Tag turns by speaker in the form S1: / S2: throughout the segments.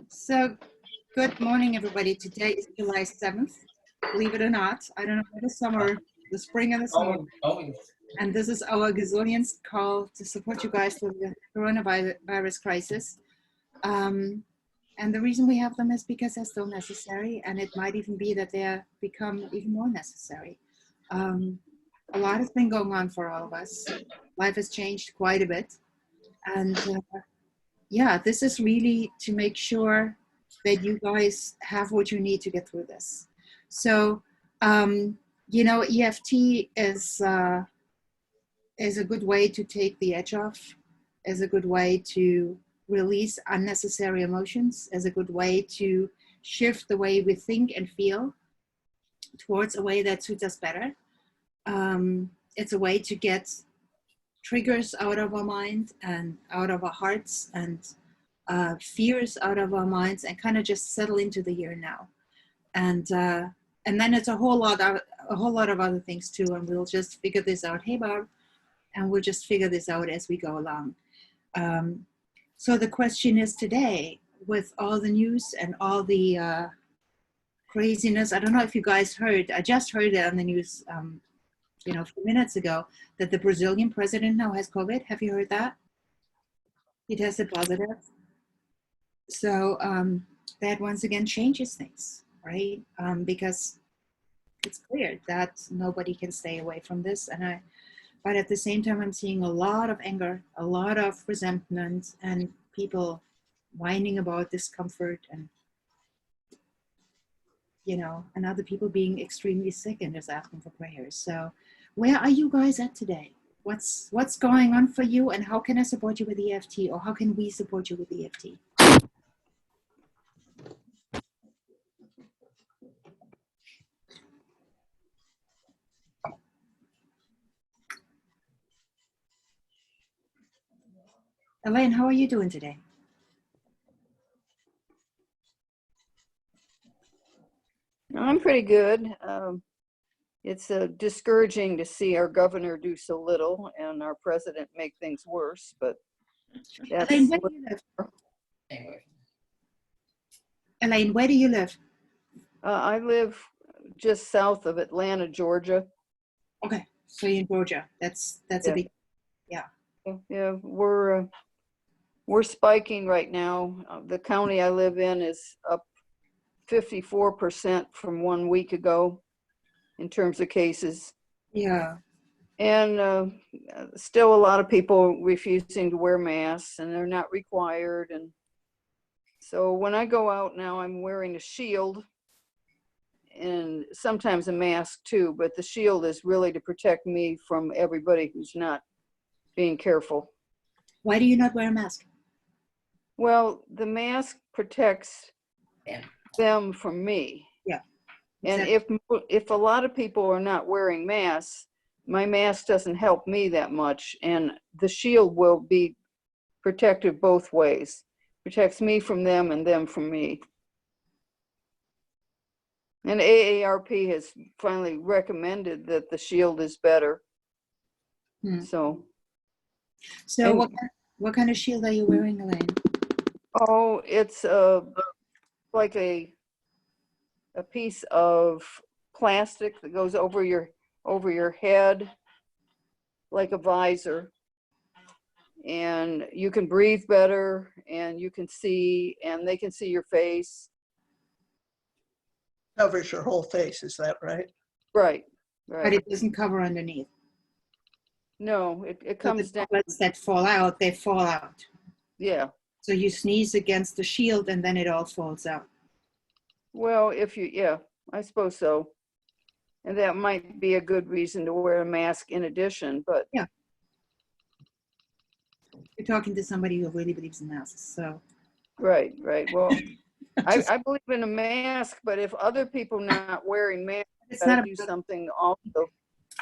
S1: So, good morning, everybody. Today is July 7th. Believe it or not, I don't know where the spring and the summer. And this is our Gazillions call to support you guys through the coronavirus crisis. And the reason we have them is because they're still necessary, and it might even be that they become even more necessary. A lot has been going on for all of us. Life has changed quite a bit. And yeah, this is really to make sure that you guys have what you need to get through this. So, EFT is a good way to take the edge off, is a good way to release unnecessary emotions, is a good way to shift the way we think and feel towards a way that suits us better. It's a way to get triggers out of our mind and out of our hearts and fears out of our minds and kind of just settle into the here and now. And then it's a whole lot of other things too. And we'll just figure this out. Hey, Barb. And we'll just figure this out as we go along. So the question is today, with all the news and all the craziness, I don't know if you guys heard, I just heard it on the news, a few minutes ago, that the Brazilian president now has COVID. Have you heard that? He tested positive. So that once again changes things, right? Because it's clear that nobody can stay away from this. But at the same time, I'm seeing a lot of anger, a lot of resentment, and people whining about discomfort and other people being extremely sick and just asking for prayers. So where are you guys at today? What's going on for you, and how can I support you with EFT, or how can we support you with EFT? Elaine, how are you doing today?
S2: I'm pretty good. It's discouraging to see our governor do so little and our president make things worse, but that's...
S1: Elaine, where do you live? Elaine, where do you live?
S2: I live just south of Atlanta, Georgia.
S1: Okay, so you're in Georgia. That's a big, yeah.
S2: Yeah, we're spiking right now. The county I live in is up 54% from 1 week ago in terms of cases.
S1: Yeah.
S2: And still a lot of people refusing to wear masks, and they're not required. And so when I go out now, I'm wearing a shield and sometimes a mask too, but the shield is really to protect me from everybody who's not being careful.
S1: Why do you not wear a mask?
S2: Well, the mask protects them from me.
S1: Yeah.
S2: Exactly. And if a lot of people are not wearing masks, my mask doesn't help me that much, and the shield will be protective both ways. Protects me from them and them from me. And AARP has finally recommended that the shield is better. So
S1: what kind of shield are you wearing, Elaine?
S2: Oh, it's like a piece of plastic that goes over your head, like a visor, and you can breathe better, and you can see, and they can see your face.
S3: Covers your whole face, is that right?
S2: Right.
S1: But it doesn't cover underneath.
S2: No, it comes down.
S1: The droplets that fall out, they fall out.
S2: Yeah.
S1: So you sneeze against the shield and then it all falls out.
S2: Well, yeah, I suppose so. And that might be a good reason to wear a mask in addition, but.
S1: Yeah. You're talking to somebody who really believes in masks, so.
S2: Right. Well, I believe in a mask, but if other people not wearing masks, you gotta do something also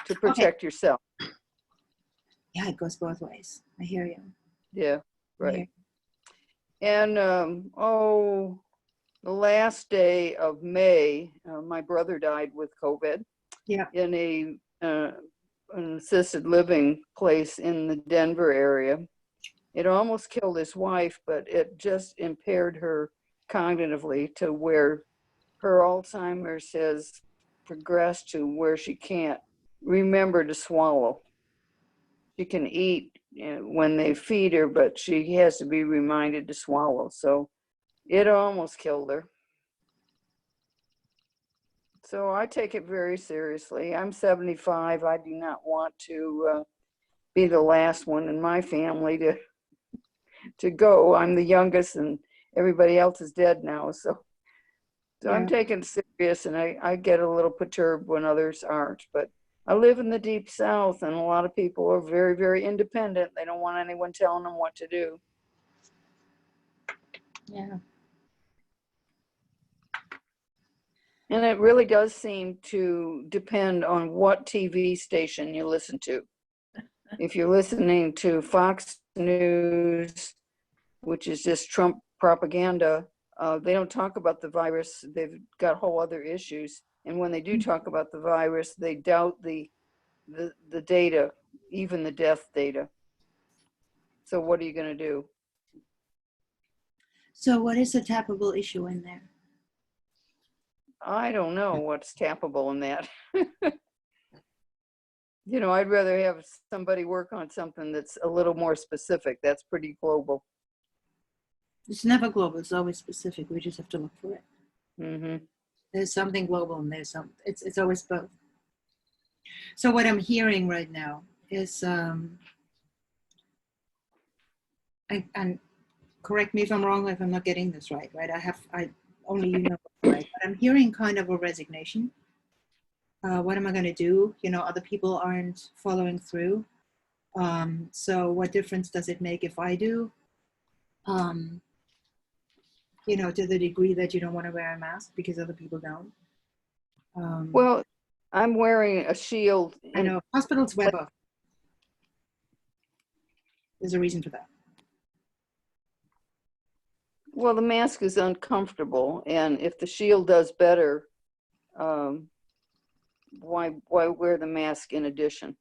S2: to protect yourself.
S1: Yeah, it goes both ways. I hear you.
S2: Yeah, right. And the last day of May, my brother died with COVID.
S1: Yeah.
S2: In an assisted living place in the Denver area. It almost killed his wife, but it just impaired her cognitively to where her Alzheimer's has progressed to where she can't remember to swallow. She can eat when they feed her, but she has to be reminded to swallow. So it almost killed her. So I take it very seriously. I'm 75. I do not want to be the last one in my family to go. I'm the youngest and everybody else is dead now. So I'm taking it serious, and I get a little perturbed when others aren't. But I live in the deep South, and a lot of people are very, very independent. They don't want anyone telling them what to do.
S1: Yeah.
S2: And it really does seem to depend on what TV station you listen to. If you're listening to Fox News, which is just Trump propaganda, they don't talk about the virus. They've got whole other issues. And when they do talk about the virus, they doubt the data, even the death data. So what are you going to do?
S1: So what is the tappable issue in there?
S2: I don't know what's tappable in that. You know, I'd rather have somebody work on something that's a little more specific. That's pretty global.
S1: It's never global. It's always specific. We just have to look for it.
S2: Mm-hmm.
S1: There's something global and there's some. It's always both. So what I'm hearing right now is, and correct me if I'm wrong, if I'm not getting this right. I only you know right. But I'm hearing kind of a resignation. What am I going to do? You know, other people aren't following through. So what difference does it make if I do? You know, to the degree that you don't want to wear a mask because other people don't.
S2: Well, I'm wearing a shield.
S1: I know hospitals wear both. There's a reason for that.
S2: Well, the mask is uncomfortable, and if the shield does better, why wear the mask in addition?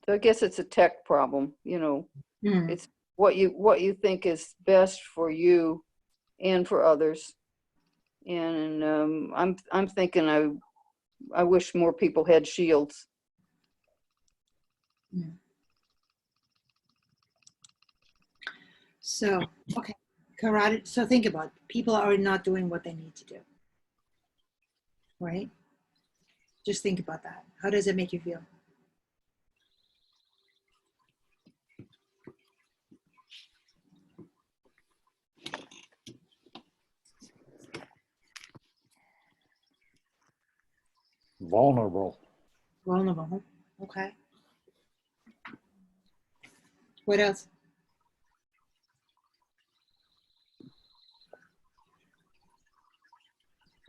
S2: So I guess it's a tech problem, you know. It's what you think is best for you and for others. And I'm thinking I wish more people had shields.
S1: Yeah. So, okay, karate. So think about it. People are not doing what they need to do, right? Just think about that. How does it make you feel?
S4: Vulnerable.
S1: Vulnerable. Huh? Okay. What else?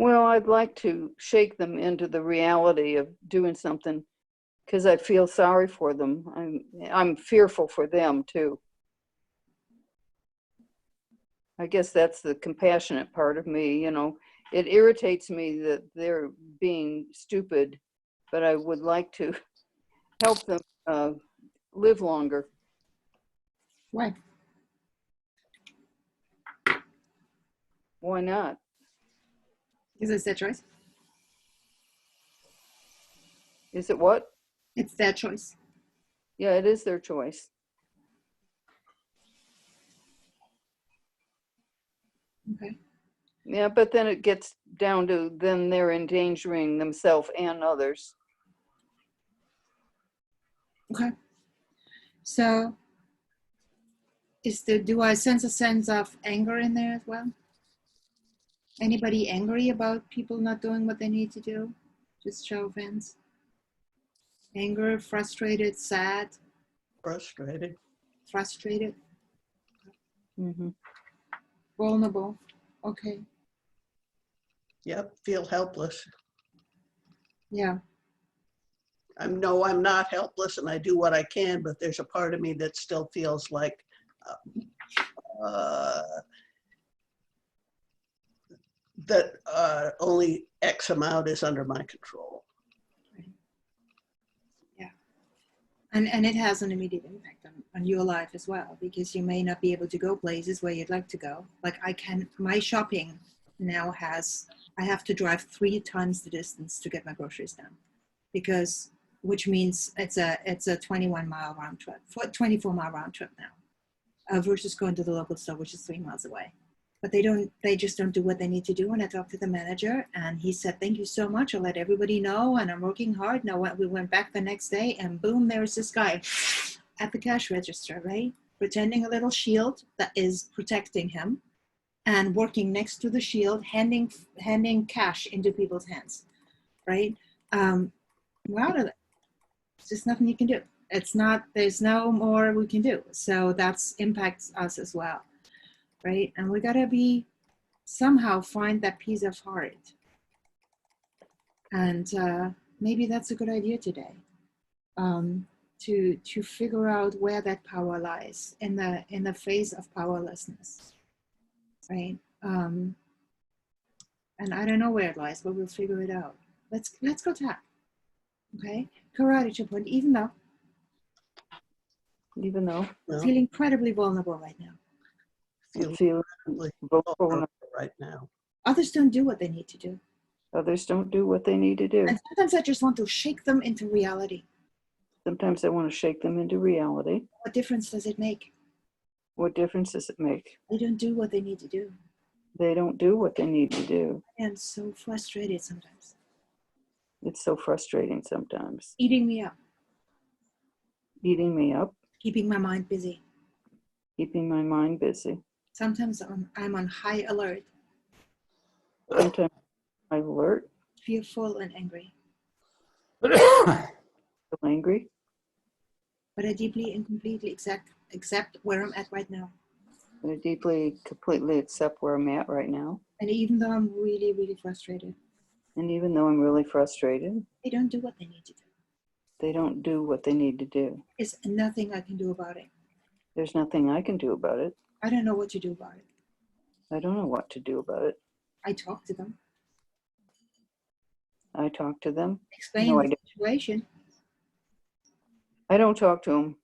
S2: Well, I'd like to shake them into the reality of doing something because I feel sorry for them. I'm fearful for them too. I guess that's the compassionate part of me, you know. It irritates me that they're being stupid, but I would like to help them live longer.
S1: Why?
S2: Why not?
S1: Because it's their choice.
S2: Is it what?
S1: It's their choice.
S2: Yeah, it is their choice.
S1: Okay.
S2: Yeah, but then it gets down to then they're endangering themselves and others.
S1: Okay. So, do I sense a sense of anger in there as well? Anybody angry about people not doing what they need to do? Just show of hands. Anger, frustrated, sad.
S3: Frustrated.
S1: Frustrated.
S2: Mm-hmm.
S1: Vulnerable. Okay.
S3: Yep, feel helpless.
S1: Yeah.
S3: I'm not helpless and I do what I can, but there's a part of me that still feels like that only X amount is under my control.
S1: Right. Yeah. And it has an immediate impact on your life as well, because you may not be able to go places where you'd like to go. Like my shopping now I have to drive 3 times the distance to get my groceries done, which means it's a 21-mile round trip, 24-mile round trip now, versus going to the local store, which is 3 miles away. But they just don't do what they need to do. And I talked to the manager, and he said, thank you so much. I'll let everybody know, and I'm working hard. Now we went back the next day, and boom, there's this guy at the cash register, right? Pretending a little shield that is protecting him, and working next to the shield, handing cash into people's hands, right? We're out of it. There's just nothing you can do. There's no more we can do. So that's impacts us as well, right? And we gotta somehow find that peace of heart. And maybe that's a good idea today, to figure out where that power lies in the face of powerlessness, right? And I don't know where it lies, but we'll figure it out. Let's go tap. Okay, karate chop point. Even though
S3: No,
S1: I feel incredibly vulnerable right now.
S3: feel vulnerable right now.
S1: Others don't do what they need to do.
S2: Others don't do what they need to do.
S1: And sometimes I just want to shake them into reality.
S2: Sometimes I want to shake them into reality.
S1: What difference does it make?
S2: What difference does it make?
S1: They don't do what they need to do.
S2: They don't do what they need to do.
S1: I am so frustrated sometimes.
S2: It's so frustrating sometimes.
S1: Eating me up.
S2: Eating me up.
S1: Keeping my mind busy.
S2: Keeping my mind busy.
S1: Sometimes I'm on high alert.
S2: Sometimes I'm alert.
S1: Fearful and angry.
S2: Feel angry.
S1: But I deeply and completely accept where I'm at right now.
S2: I deeply, completely accept where I'm at right now.
S1: And even though I'm really, really frustrated,
S2: And even though I'm really frustrated,
S1: they don't do what they need to do.
S2: they don't do what they need to do.
S1: There's nothing I can do about it.
S2: There's nothing I can do about it.
S1: I don't know what to do about it.
S2: I don't know what to do about it.
S1: I talk to them,
S2: I talk to them.
S1: explain
S2: No, I
S1: the
S2: don't.
S1: situation.
S2: I don't talk to them.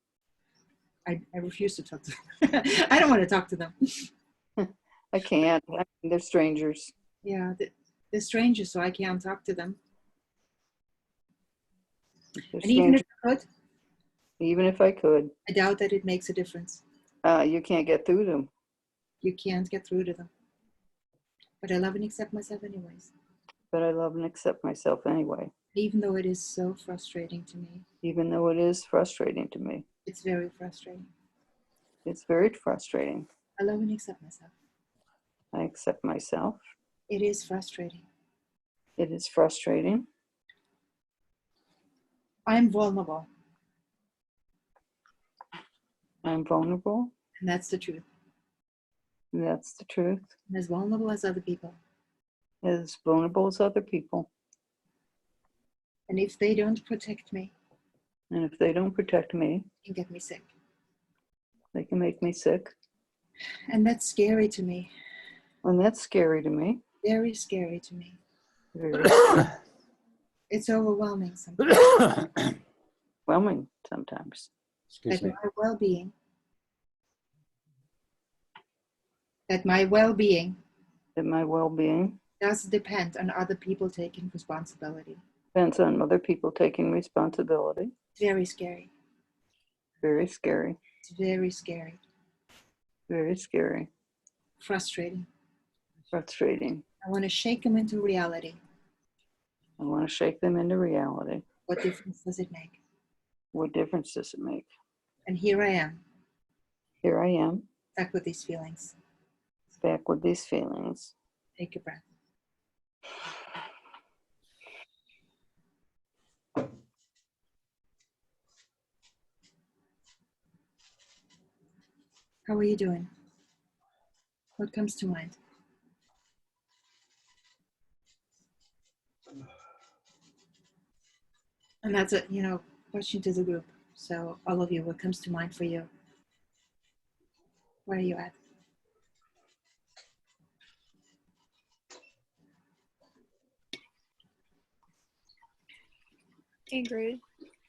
S1: I refuse to talk to them. I don't want to talk to them.
S2: I can't. They're strangers.
S1: Yeah, they're strangers, so I can't talk to them.
S2: They're
S1: And even if
S2: strangers.
S1: I could,
S2: Even if I could,
S1: I doubt that it makes a difference.
S2: you can't get through them.
S1: You can't get through to them. But I love and accept myself anyways.
S2: But I love and accept myself anyway.
S1: Even though it is so frustrating to me.
S2: Even though it is frustrating to me.
S1: It's very frustrating.
S2: It's very frustrating.
S1: I love and accept myself.
S2: I accept myself.
S1: It is frustrating.
S2: It is frustrating.
S1: I'm vulnerable.
S2: I'm vulnerable.
S1: And that's the truth.
S2: And that's the truth.
S1: I'm as vulnerable as other people.
S2: As vulnerable as other people.
S1: And if they don't protect me,
S2: And if they don't protect me,
S1: they can get me sick.
S2: they can make me sick.
S1: And that's scary to me.
S2: And that's scary to me.
S1: Very scary to me.
S2: Very
S1: It's overwhelming sometimes.
S2: overwhelming sometimes.
S4: Excuse
S1: That
S4: me.
S1: my well-being, that my well-being
S2: That my well-being
S1: does depend on other people taking responsibility.
S2: depends on other people taking responsibility.
S1: It's very scary.
S2: Very scary.
S1: It's very scary.
S2: Very scary.
S1: Frustrating.
S2: Frustrating.
S1: I want to shake them into reality.
S2: I want to shake them into reality.
S1: What difference does it make?
S2: What difference does it make?
S1: And here I am,
S2: Here I am,
S1: back with these feelings.
S2: back with these feelings.
S1: Take a breath. How are you doing? What comes to mind? And that's a, question to the group. So all of you, what comes to mind for you? Where are you at?
S5: Ingrid,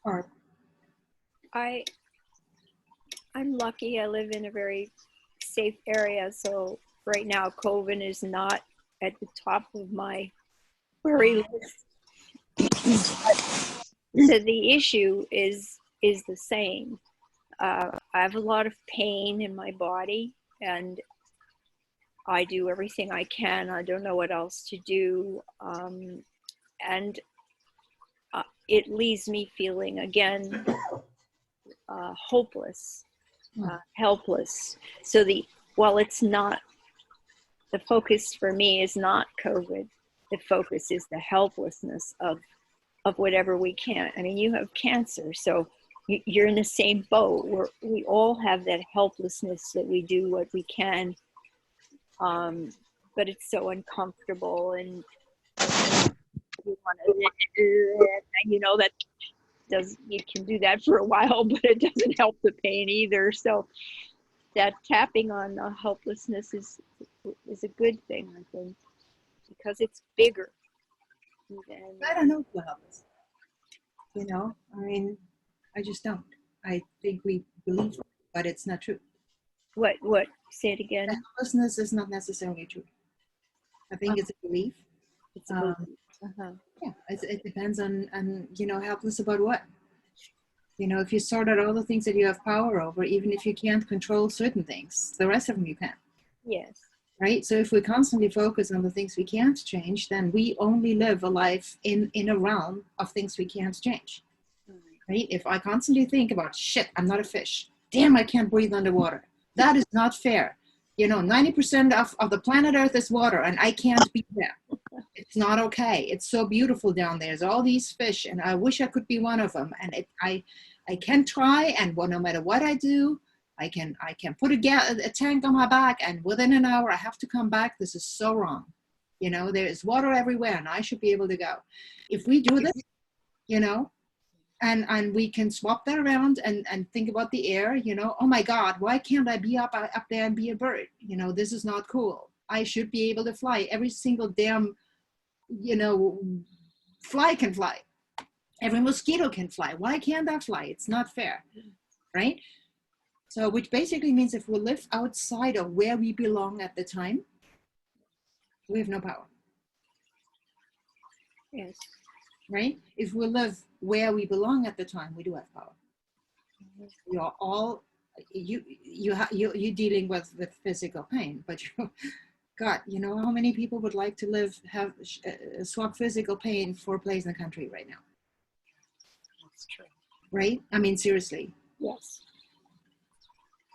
S1: Or
S5: I I'm lucky. I live in a very safe area, so right now COVID is not at the top of my worry list. So the issue is the same. I have a lot of pain in my body, and I do everything I can. I don't know what else to do, and it leaves me feeling again hopeless, helpless. So while it's not, the focus for me is not COVID. The focus is the helplessness of whatever we can't. I mean, you have cancer, so you're in the same boat. We all have that helplessness that we do what we can, but it's so uncomfortable, and you want to, that you can do that for a while, but it doesn't help the pain either. So that tapping on the helplessness is a good thing, I think, because it's bigger than,
S1: I don't know if we're helpless. I mean, I just don't. I think we believe it, but it's not true.
S5: what say it again.
S1: Helplessness is not necessarily true. I think it's a belief.
S5: It's a belief.
S1: Yeah, it depends on helpless about what. If you sort out all the things that you have power over, even if you can't control certain things, the rest of them you can.
S5: Yes.
S1: Right? So if we constantly focus on the things we can't change, then we only live a life in a realm of things we can't change. Right? If I constantly think about, shit, I'm not a fish. Damn, I can't breathe underwater. That is not fair. 90% of the planet Earth is water, and I can't be there. It's not okay. It's so beautiful down there. There's all these fish, and I wish I could be one of them. And I can try, and no matter what I do, I can put a tank on my back, and within an hour I have to come back. This is so wrong. There is water everywhere, and I should be able to go. If we do this, and we can swap that around and think about the air, oh my God, why can't I be up there and be a bird? This is not cool. I should be able to fly. Every single damn, fly can fly. Every mosquito can fly. Why can't I fly? It's not fair, right? So, which basically means if we live outside of where we belong at the time, we have no power.
S5: Yes.
S1: Right? If we live where we belong at the time, we do have power. You're all you're dealing with physical pain, but God, how many people would like to swap physical pain for a place in the country right now?
S5: That's true.
S1: Right? I mean, seriously.
S5: Yes.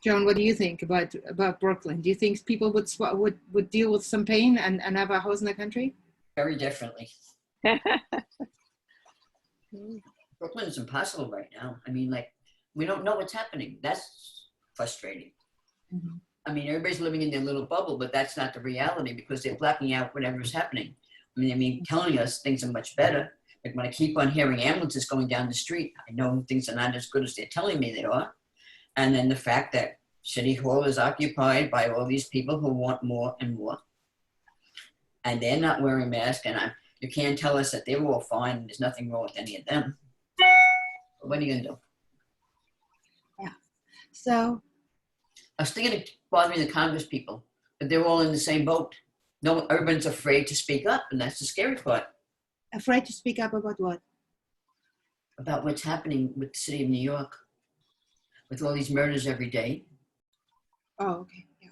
S1: Joan, what do you think about Brooklyn? Do you think people would deal with some pain and have a house in the country?
S6: Very differently. Brooklyn is impossible right now. I mean, we don't know what's happening. That's frustrating.
S1: Mm-hmm.
S6: I mean, everybody's living in their little bubble, but that's not the reality because they're blocking out whatever's happening. I mean, telling us things are much better. Like when I keep on hearing ambulances going down the street, I know things are not as good as they're telling me they are. And then the fact that City Hall is occupied by all these people who want more and more. And they're not wearing masks, and you can't tell us that they're all fine and there's nothing wrong with any of them. But what are you going to do?
S1: Yeah. So
S6: I was thinking of bothering the Congress people, but they're all in the same boat. No, everyone's afraid to speak up, and that's the scary part.
S1: Afraid to speak up about what?
S6: About what's happening with the city of New York, with all these murders every day.
S1: Oh, okay. Yeah.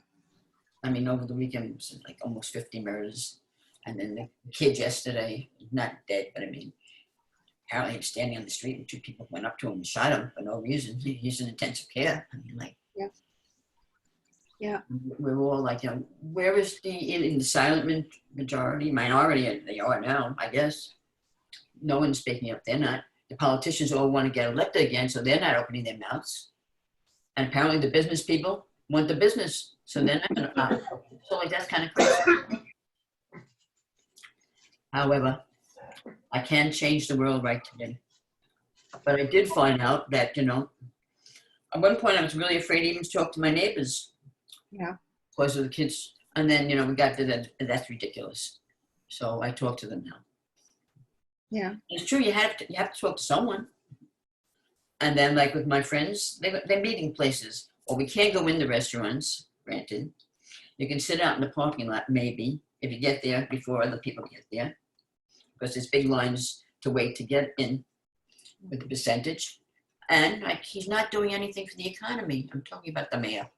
S6: I mean, over the weekend, it was like almost 50 murders. And then the kid yesterday, not dead, but I mean, apparently he was standing on the street and two people went up to him and shot him for no reason. He's in intensive care. I mean,
S1: yeah. Yeah.
S6: We're all like, where is in the silent minority, they are now, I guess. No one's speaking up. They're not. The politicians all want to get elected again, so they're not opening their mouths. And apparently the business people want the business, so they're not going to. So that's kind of crazy. However, I can't change the world right today. But I did find out that, at one point I was really afraid even to talk to my neighbors.
S1: Yeah.
S6: Because of the kids. And then, we got to that, that's ridiculous. So I talk to them now.
S1: Yeah.
S6: It's true, you have to talk to someone. And then, like with my friends, they're meeting places. or we can't go in the restaurants, granted. You can sit out in the parking lot, maybe, if you get there before other people get there, because there's big lines to wait to get in with the percentage. And like, he's not doing anything for the economy. I'm talking about the mayor.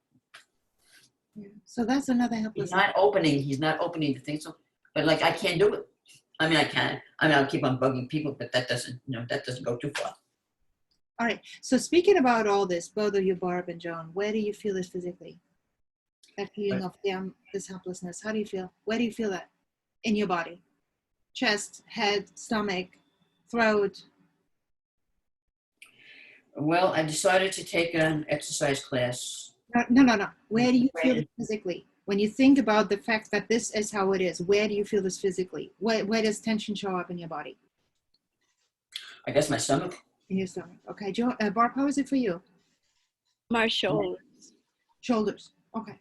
S1: Yeah. So that's another
S6: He's
S1: helplessness.
S6: not opening the thing. So, but like, I can't do it. I mean, I can. I mean, I'll keep on bugging people, but that doesn't, that doesn't go too far.
S1: All right. So speaking about all this, both of you, Barb and John, where do you feel this physically? That feeling of this helplessness. How do you feel? Where do you feel that in your body? Chest, head, stomach, throat.
S6: Well, I decided to take an exercise class.
S1: No. Where do you feel it physically? When you think about the fact that this is how it is, where do you feel this physically? Where does tension show up in your body?
S6: I guess my stomach.
S1: In your stomach. Okay. Barb, how is it for you?
S5: My shoulders.
S1: Shoulders. Okay.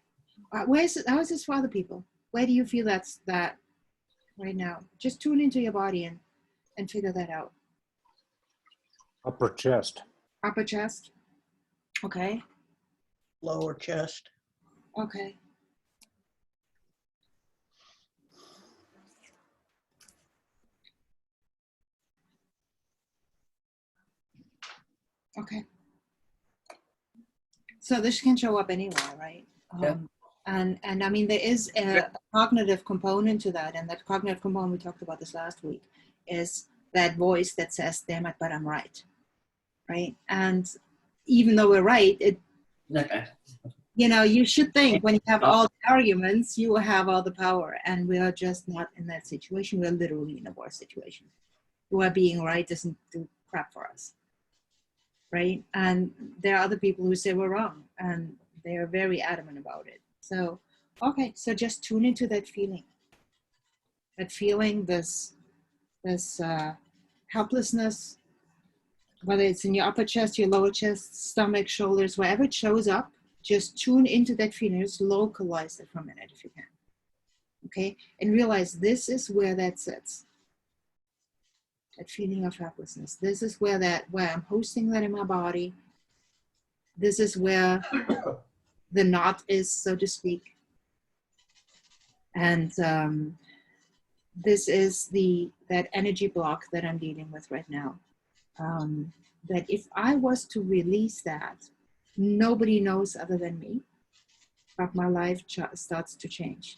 S1: How is this for other people? Where do you feel that right now? Just tune into your body and figure that out.
S4: Upper chest.
S1: Upper chest. Okay.
S3: Lower chest.
S1: Okay. Okay. So this can show up anywhere, right?
S6: Yeah.
S1: And I mean, there is a cognitive component to that, and that cognitive component, we talked about this last week, is that voice that says, damn it, but I'm right. Right? And even though we're right,
S6: Okay.
S1: you should think when you have all the arguments, you will have all the power. And we are just not in that situation. We're literally in a war situation. Where being right doesn't do crap for us. Right? And there are other people who say we're wrong, and they are very adamant about it. So, okay, so just tune into that feeling. That feeling, this helplessness, whether it's in your upper chest, your lower chest, stomach, shoulders, wherever it shows up, just tune into that feeling. Just localize it for a minute if you can. Okay? And realize this is where that sits. That feeling of helplessness. This is where I'm hosting that in my body. This is where the knot is, so to speak. And this is that energy block that I'm dealing with right now. That if I was to release that, nobody knows other than me, but my life starts to change.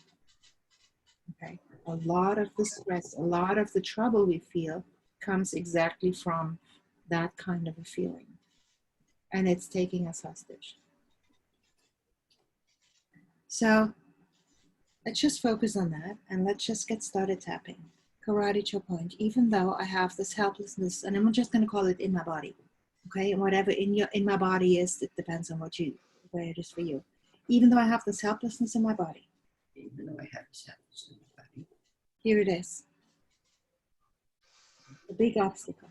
S1: Okay, a lot of the stress, a lot of the trouble we feel comes exactly from that kind of a feeling, and it's taking us hostage. So let's just focus on that, and let's just get started tapping. Karate chop point, even though I have this helplessness, and I'm just going to call it in my body, okay? And whatever in my body is, it depends on where it is for you. Even though I have this helplessness in my body.
S6: Even though I have this helplessness in my body.
S1: Here it is. The big obstacle.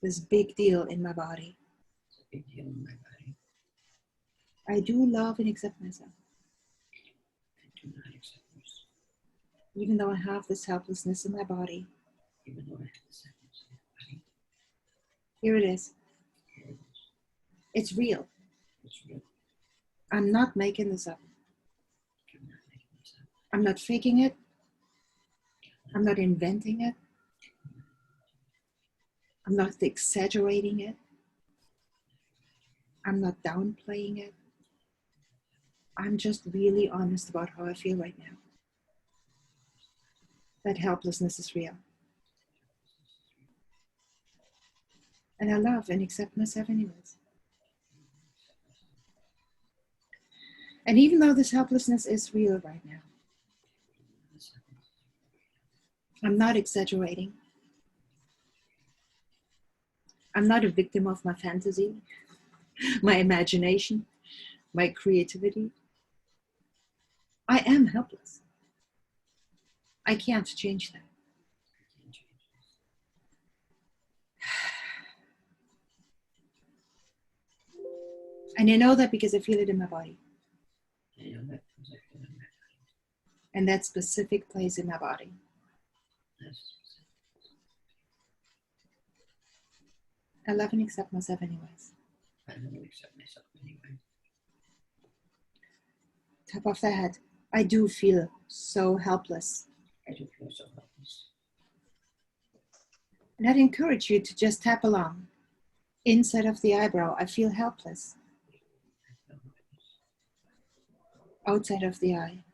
S1: This big deal in my body.
S6: It's a big deal in my body.
S1: I do love and accept myself.
S6: I do not accept myself.
S1: Even though I have this helplessness in my body.
S6: Even though I have this helplessness in my body.
S1: Here it is.
S6: Here it is.
S1: It's real.
S6: It's real.
S1: I'm not making this up.
S6: I'm not making this up.
S1: I'm not faking it. I'm not inventing it. I'm not exaggerating it. I'm not downplaying it. I'm just really honest about how I feel right now. That helplessness is real. And I love and accept myself anyways. And even though this helplessness is real right now, I'm not exaggerating. I'm not a victim of my fantasy, my imagination, my creativity. I am helpless. I can't change that. And I know that because I feel it in my body.
S6: I know that because I feel it in my body.
S1: And that specific place in my body.
S6: That's
S1: I love and accept myself anyways.
S6: I I don't accept myself anyway.
S1: Top of the head. I do feel so helpless.
S6: I do feel so helpless.
S1: And I'd encourage you to just tap along. Inside of the eyebrow, I feel helpless. Outside of the eye.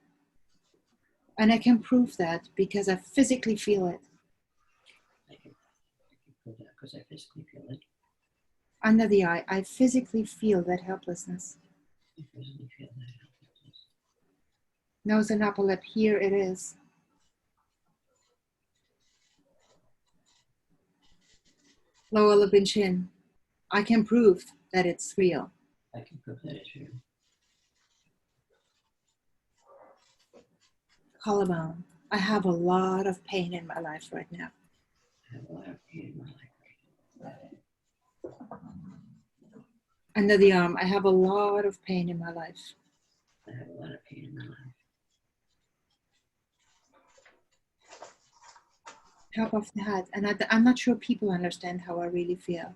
S1: And I can prove that because I physically feel it.
S6: I can prove that because I physically feel it.
S1: Under the eye, I physically feel that helplessness.
S6: I physically feel that helplessness.
S1: Nose and upper lip, here it is. Lower lip and chin. I can prove that it's real.
S6: I can prove that it's real.
S1: Collarbone. I have a lot of pain in my life right now.
S6: I have a lot of pain in my life right now.
S1: Under the arm, I have a lot of pain in my life.
S6: I have a lot of pain in my life.
S1: Top of the head. And I'm not sure people understand how I really feel.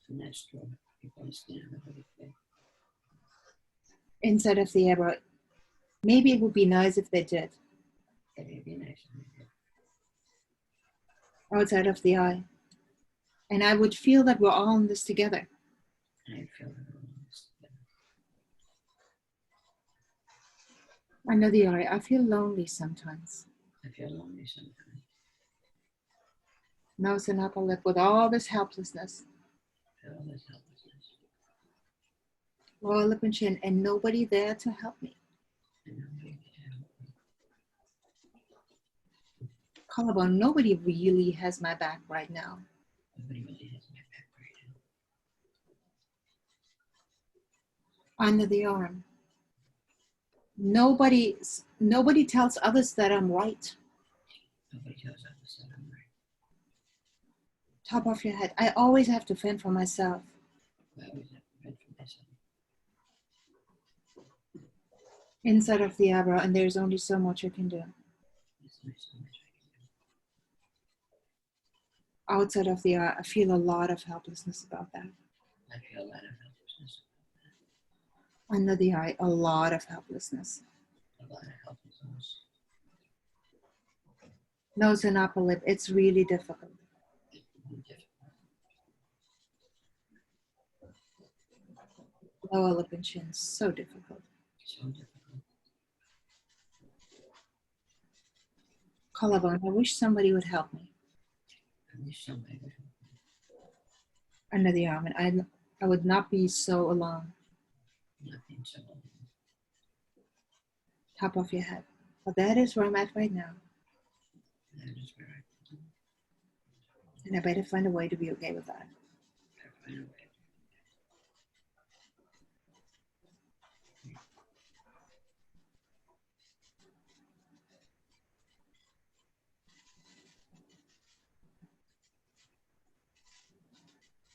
S6: And that's true. People understand how I feel.
S1: Inside of the eyebrow. Maybe it would be nice if they did.
S6: That would be nice.
S1: Outside of the eye. And I would feel that we're all in this together.
S6: I feel that we're all in this together.
S1: Under the eye, I feel lonely sometimes.
S6: I feel lonely sometimes.
S1: Nose and upper lip with all this helplessness.
S6: I feel all this helplessness.
S1: Lower lip and chin, and nobody there to help me.
S6: And nobody can help me.
S1: Collarbone, nobody really has my back right now.
S6: Nobody really has my back right now.
S1: Under the arm. Nobody tells others that I'm right.
S6: Nobody tells others that I'm right.
S1: Top of your head. I always have to fend for myself.
S6: I always have to fend for myself.
S1: Inside of the eyebrow, and there's only so much I can do.
S6: There's only so much I
S1: Outside of the eye, I feel a lot of helplessness about that.
S6: can do. I feel a lot of helplessness.
S1: Under the eye, a lot of helplessness.
S6: A lot of helplessness.
S1: Nose and upper lip, it's really difficult.
S6: It's really difficult.
S1: Lower lip and chin, so difficult.
S6: So difficult.
S1: Collarbone, I wish somebody would help me.
S6: I wish somebody would help me.
S1: Under the arm, and I would not be so alone.
S6: Not being so alone.
S1: Top of your head. But that is where I'm at right now.
S6: That is where I am.
S1: And I better find a way to be okay with that.
S6: I find a way.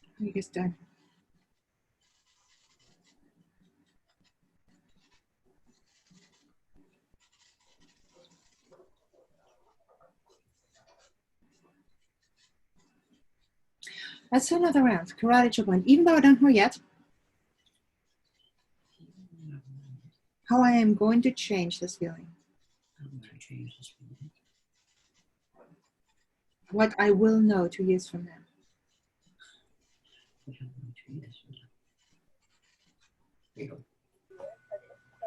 S1: I think it's done. Let's do another round. Karate chop one. Even though I don't know yet how I am going to change this feeling.
S6: I'm going to change this feeling.
S1: What I will know 2 years from now.
S6: What I'm going to change this feeling. Real.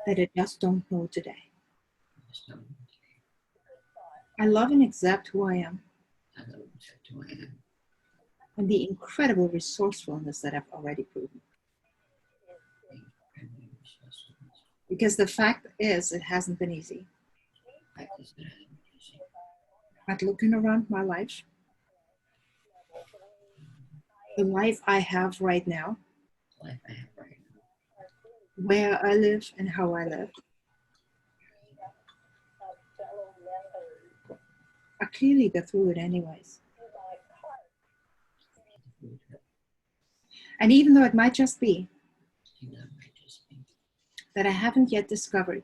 S1: That I just don't know today.
S6: Just don't know today.
S1: I love and accept who I am.
S6: I love and accept who I am.
S1: And the incredible resourcefulness that I've already proven. Because the fact is, it hasn't been easy. But looking around my life, the life I have right now, where I live and how I live, I clearly go through it anyways. And even though it might just be that I haven't yet discovered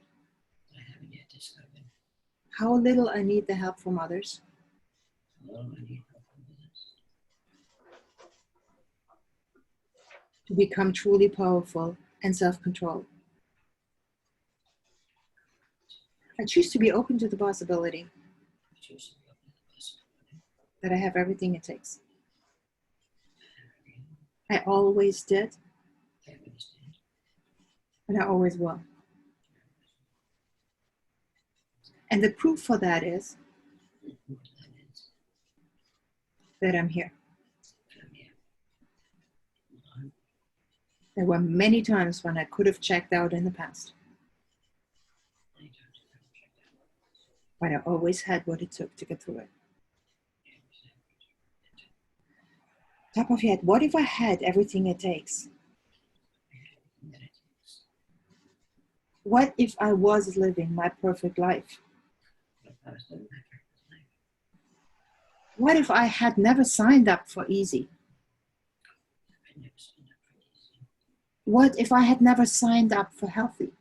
S1: how little I need the help from others, to become truly powerful and self-controlled. I choose to be open to the possibility that I have everything it takes. I always did, and I always will. And the proof for that is that I'm here. There were many times when I could have checked out in the past, but I always had what it took to get through it. Top of your head, what if I had everything it takes? What if I was living my perfect life? What if I had never signed up for easy? What if I had never signed up for healthy?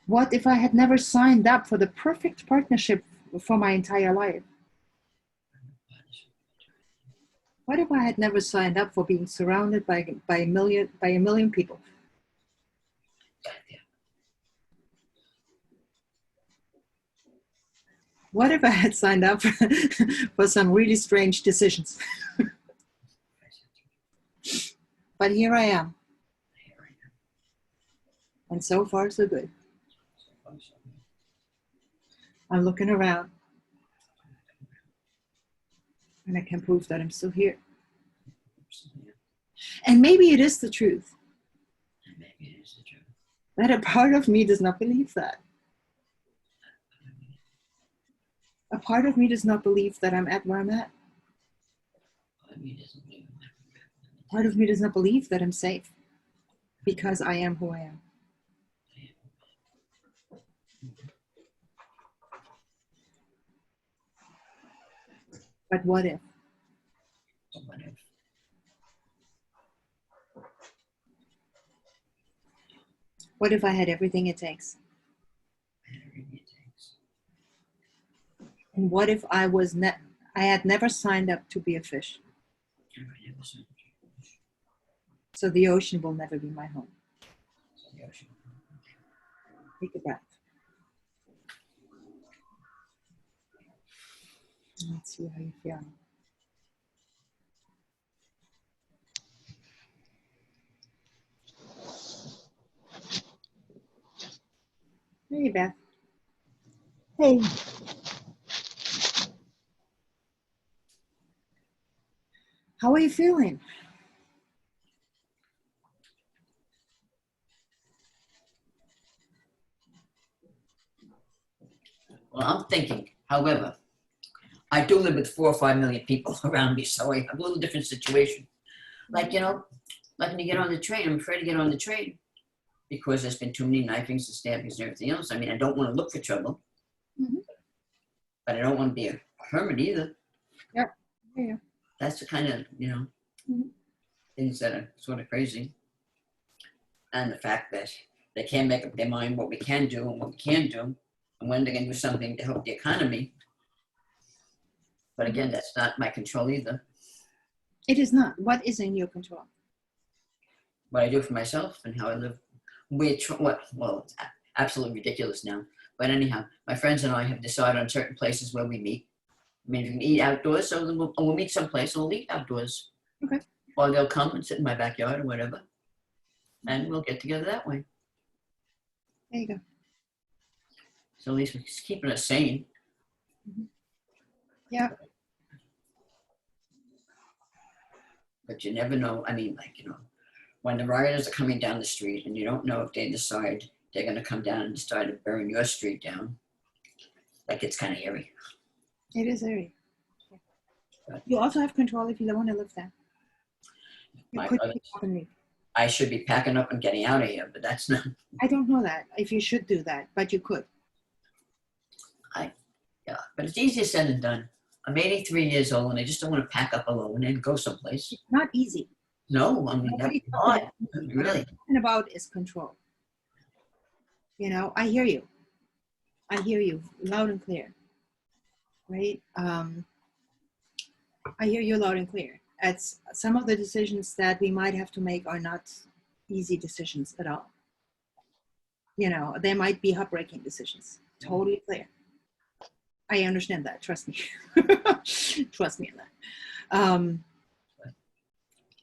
S1: What if I had never signed up for the perfect partnership for my entire life? What if I had never signed up for being surrounded by a million people? What if I had signed up for some really strange decisions? But here I am. And so far, so good. I'm looking around. And I can prove that I'm still here. And maybe it is the truth. That a part of me does not believe that. A part of me does not believe that I'm at where I'm at. Part of me does not believe that I'm safe because I am who I am. But what if? What if I had everything it takes? And what if I had never signed up to be a fish? So the ocean will never be my home. Take a breath. Let's see how you feel. Hey, Beth.
S7: Hey,
S1: How are you feeling?
S6: Well, I'm thinking, however, I do live with 4 or 5 million people around me, so I have a little different situation. Like, like when you get on the train, I'm afraid to get on the train because there's been too many knifings and stabbings and everything else. I mean, I don't want to look for trouble, but I don't want to be a hermit either.
S1: Yeah.
S6: That's the kind of, things that are sort of crazy. And the fact that they can't make up their mind what we can do and what we can't do, and when they're going to do something to help the economy. But again, that's not my control either.
S1: It is not. What is in your control?
S6: What I do for myself and how I live. Well, it's absolutely ridiculous now. But anyhow, my friends and I have decided on certain places where we meet. I mean, if we can eat outdoors, so then we'll meet someplace and we'll eat outdoors.
S1: Okay.
S6: Or they'll come and sit in my backyard or whatever. And we'll get together that way.
S1: There you go.
S6: So at least it's keeping us sane.
S1: Yeah.
S6: But you never know. I mean, when the rioters are coming down the street and you don't know if they decide they're going to come down and decide to burn your street down, that gets kind of hairy.
S1: It is airy. You also have control if you don't want to live there. You
S6: My
S1: could
S6: brother-
S1: pick up and leave.
S6: I should be packing up and getting out of here, but that's not.
S1: I don't know that, if you should do that, but you could.
S6: Yeah, but it's easier said than done. I'm 83 years old and I just don't want to pack up alone and go someplace.
S1: It's not easy.
S6: No, I mean, that's hard. Really.
S1: What I'm talking about is control. I hear you. I hear you loud and clear. Right? I hear you loud and clear. it's some of the decisions that we might have to make are not easy decisions at all. You know, they might be heartbreaking decisions. Totally clear. I understand that. Trust me. Trust me in that.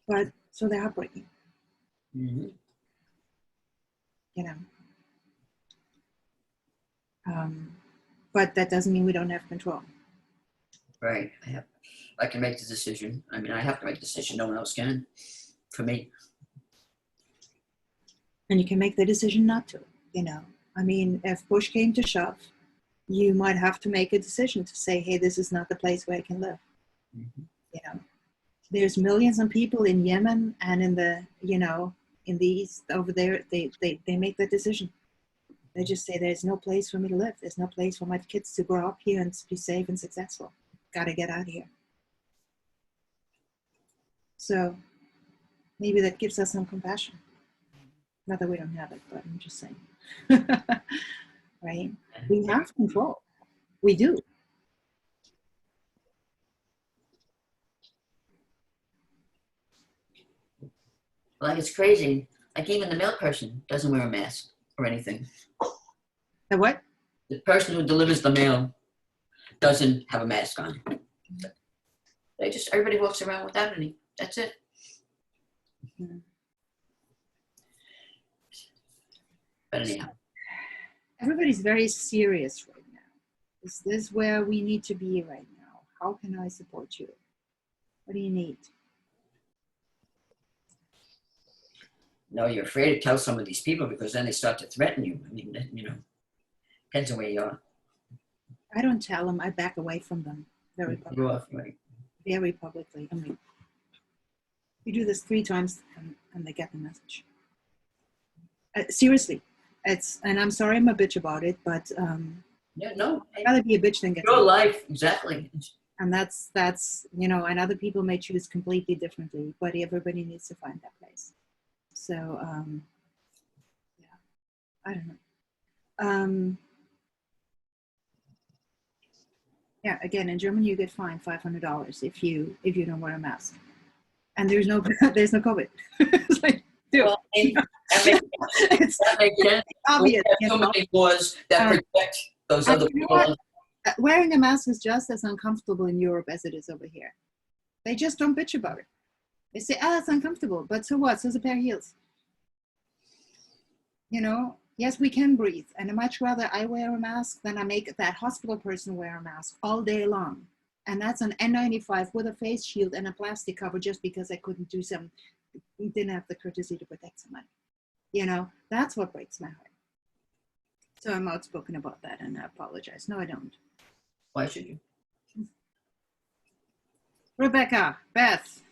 S1: But so they're heartbreaking.
S6: Mm-hmm.
S1: You know. But that doesn't mean we don't have control.
S6: Right. I can make the decision. I mean, I have to make the decision. No one else can. For me.
S1: And you can make the decision not to. You know. I mean, if push came to shove, you might have to make a decision to say, hey, this is not the place where I can live.
S6: Mm-hmm.
S1: You know, there's millions of people in Yemen and in the, you know, in the East over there, they make that decision. They just say, there's no place for me to live. There's no place for my kids to grow up here and be safe and successful. Got to get out of here. So maybe that gives us some compassion. Not that we don't have it, but I'm just saying. Right? We have control. We do.
S6: Like, it's crazy. Like, even the mail person doesn't wear a mask or anything.
S1: The what?
S6: The person who delivers the mail doesn't have a mask on. Everybody walks around without any. That's it.
S1: Hmm.
S6: But anyhow.
S1: Everybody's very serious right now. Is this where we need to be right now? How can I support you? What do you need?
S6: No, you're afraid to tell some of these people because then they start to threaten you. I mean, you know, depends on where you are.
S1: I don't tell them. I back away from them very publicly.
S6: You're off, right?
S1: Very publicly. I mean, you do this 3 times and they get the message. Seriously, and I'm sorry I'm a bitch about it, but
S6: Yeah, no.
S1: I'd rather be a bitch than get
S6: Your
S1: told.
S6: life, exactly.
S1: And that's you know, and other people may choose completely differently, but everybody needs to find that place. So yeah, I don't know. Yeah, again, in Germany you get fined $500 if you don't wear a mask, and there's no COVID. It's like, dude,
S6: Well, that makes sense.
S1: obvious.
S6: We have so many laws that protect those
S1: And
S6: other
S1: you know
S6: people.
S1: what? Wearing a mask is just as uncomfortable in Europe as it is over here. They just don't bitch about it. They say, it's uncomfortable, but so what? So's a pair of heels. You know, yes, we can breathe. And I'd much rather I wear a mask than I make that hospital person wear a mask all day long. And that's an N95 with a face shield and a plastic cover just because I couldn't do didn't have the courtesy to protect somebody. You know, that's what breaks my heart. So I'm outspoken about that and I apologize. No, I don't.
S6: Why should you?
S1: Rebecca, Beth,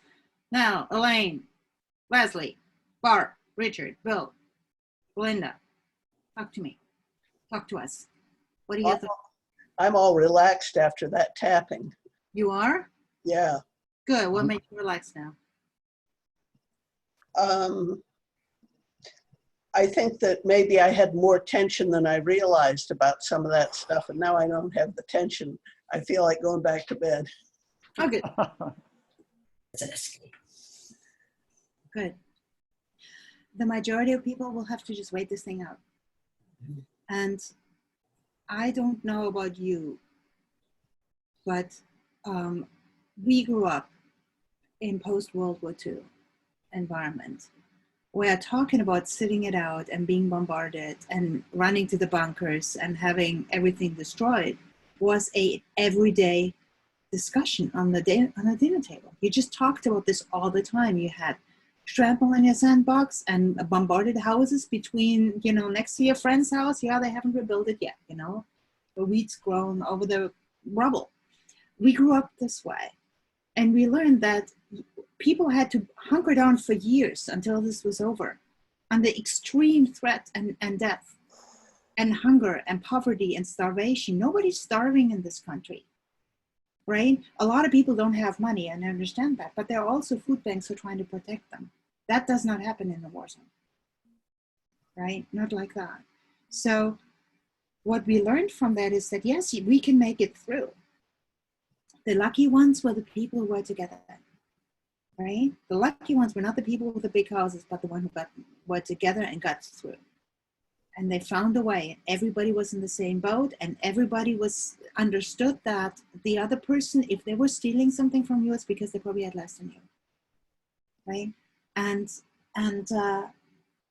S1: Nell, Elaine, Leslie, Barb, Richard, Bill, Belinda, talk to me. Talk to us. What do you think?
S3: I'm all relaxed after that tapping.
S1: You are?
S3: Yeah.
S1: Good. What makes you relax now?
S3: I think that maybe I had more tension than I realized about some of that stuff, and now I don't have the tension. I feel like going back to bed.
S1: Oh, good.
S6: It's an escape.
S1: Good. The majority of people will have to just wait this thing out. And I don't know about you, but we grew up in post-World War II environment where talking about sitting it out and being bombarded and running to the bunkers and having everything destroyed was a everyday discussion on the dinner table. You just talked about this all the time. You had shrapnel in your sandbox and bombarded houses between, you know, next to your friend's house. Yeah, they haven't rebuilt it yet, you know. The weeds grown over the rubble. We grew up this way. And we learned that people had to hunker down for years until this was over. And the extreme threat and death and hunger and poverty and starvation. Nobody's starving in this country, right? A lot of people don't have money, and I understand that, but there are also food banks who are trying to protect them. That does not happen in the war zone, right? Not like that. So what we learned from that is that, yes, we can make it through. The lucky ones were the people who were together. right? The lucky ones were not the people with the big houses, but the one who were together and got through. And they found a way. Everybody was in the same boat, and everybody was understood that the other person, if they were stealing something from you, it's because they probably had less than you, right? And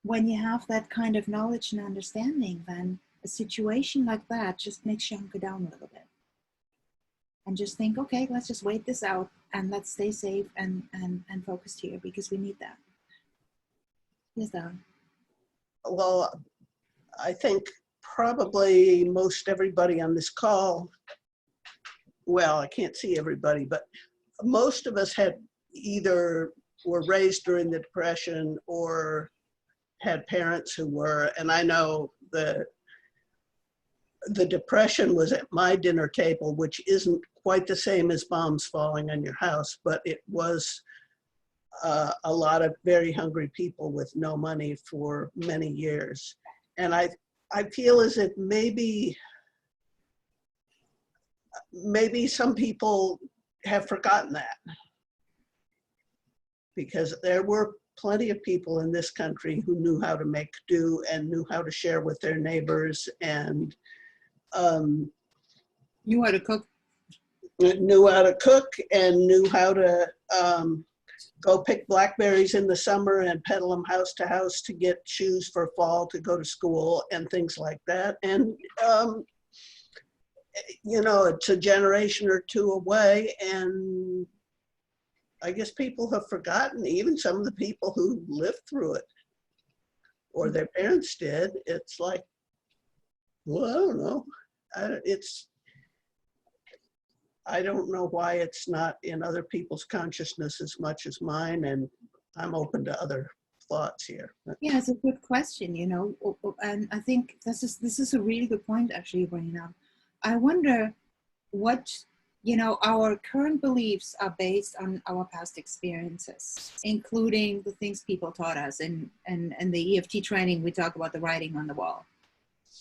S1: when you have that kind of knowledge and understanding, then a situation like that just makes you hunker down a little bit and just think, okay, let's just wait this out and let's stay safe and focused here, because we need that. Yes, Don.
S3: Well, I think probably most everybody on this call, well, I can't see everybody, but most of us had either were raised during the Depression or had parents who were, and I know the Depression was at my dinner table, which isn't quite the same as bombs falling on your house, but it was a lot of very hungry people with no money for many years. And I feel as if maybe some people have forgotten that, because there were plenty of people in this country who knew how to make do and knew how to share with their neighbors, and
S1: You had to cook.
S3: knew how to cook and knew how to go pick blackberries in the summer and peddle them house to house to get shoes for fall to go to school and things like that. And, you know, it's a generation or two away, and I guess people have forgotten, even some of the people who lived through it or their parents did. It's like, well, I don't know. I don't know why it's not in other people's consciousness as much as mine, and I'm open to other thoughts here.
S1: Yeah, it's a good question, you know, and I think this is a really good point actually you're bringing up. I wonder what, you know, our current beliefs are based on our past experiences, including the things people taught us. And the EFT training, we talk about the writing on the wall,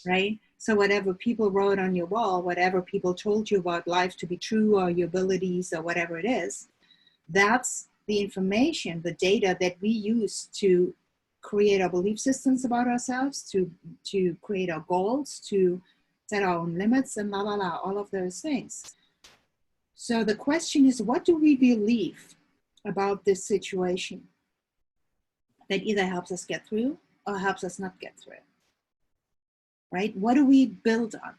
S1: right? So whatever people wrote on your wall, whatever people told you about life to be true, or your abilities, or whatever it is, that's the information, the data that we use to create our belief systems about ourselves, to create our goals, to set our own limits, and all of those things. So the question is, what do we believe about this situation that either helps us get through or helps us not get through? Right? What do we build on?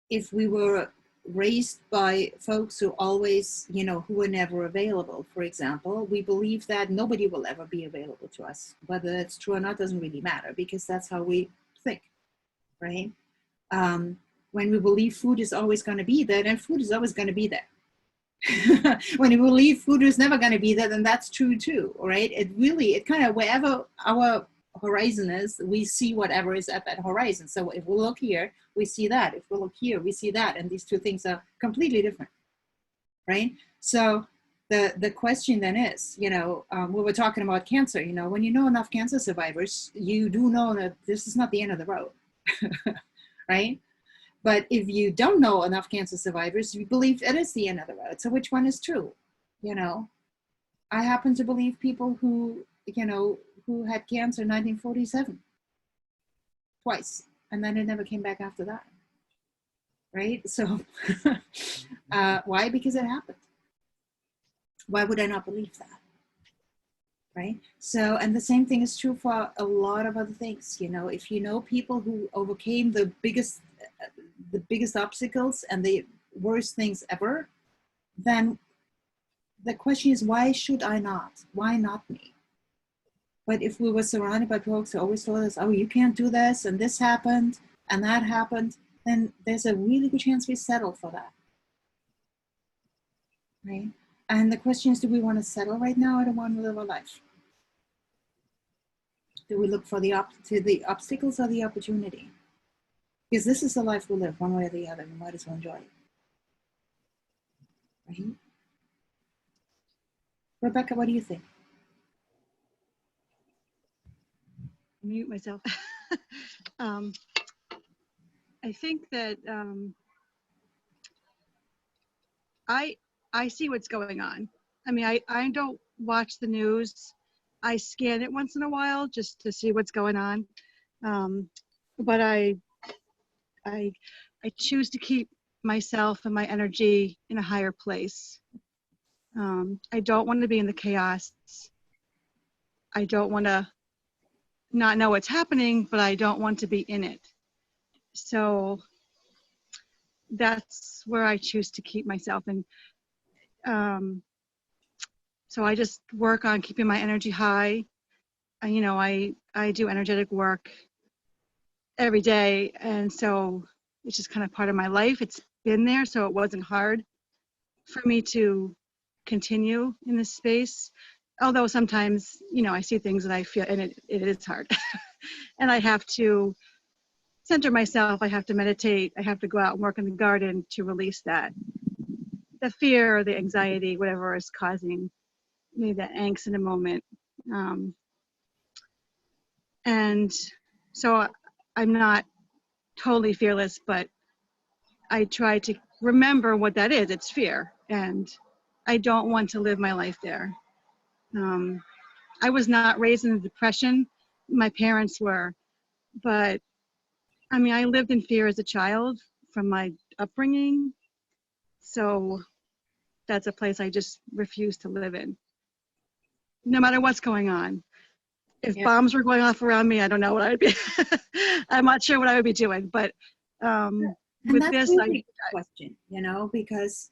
S1: If we were raised by folks who always, you know, who were never available, for example, we believe that nobody will ever be available to us. Whether that's true or not doesn't really matter, because that's how we think, right? When we believe food is always going to be there, then food is always going to be there. When we believe food is never going to be there, then that's true too, right? It kind of, wherever our horizon is, we see whatever is at that horizon. So if we look here, we see that. If we look here, we see that. And these two things are completely different, right? So the question then is, you know, we were talking about cancer, you know, when you know enough cancer survivors, you do know that this is not the end of the road, right? But if you don't know enough cancer survivors, you believe it is the end of the road. So which one is true? You know, I happen to believe people who, you know, who had cancer in 1947, twice, and then it never came back after that, right? So why? Because it happened. Why would I not believe that, right? So, and the same thing is true for a lot of other things. You know, if you know people who overcame the biggest obstacles and the worst things ever, then the question is, why should I not? Why not me? But if we were surrounded by folks who always told us, oh, you can't do this, and this happened, and that happened, then there's a really good chance we settle for that, right? And the question is, do we want to settle right now, or do we want to live our life? Do we look for the obstacles or the opportunity? Because this is the life we live, one way or the other. We might as well enjoy it, right? Rebecca, what do you think?
S8: Mute myself. I think that I see what's going on. I mean, I don't watch the news. I scan it once in a while just to see what's going on. But I choose to keep myself and my energy in a higher place. I don't want to be in the chaos. I don't want to not know what's happening, but I don't want to be in it. So that's where I choose to keep myself. And so I just work on keeping my energy high. And, you know, I do energetic work every day. And so it's just kind of part of my life. It's been there, so it wasn't hard for me to continue in this space. Although sometimes, you know, I see things that I feel, and it is hard. And I have to center myself. I have to meditate. I have to go out and work in the garden to release that. The fear or the anxiety, whatever is causing me that angst in a moment. And so I'm not totally fearless, but I try to remember what that is. It's fear. And I don't want to live my life there. I was not raised in a depression. My parents were, but I mean, I lived in fear as a child from my upbringing. So that's a place I just refuse to live in, no matter what's going on. If bombs were going off around me, I don't know what I would be. I'm not sure what I would be doing, but with
S1: that's
S8: this,
S1: really a good question, you know, because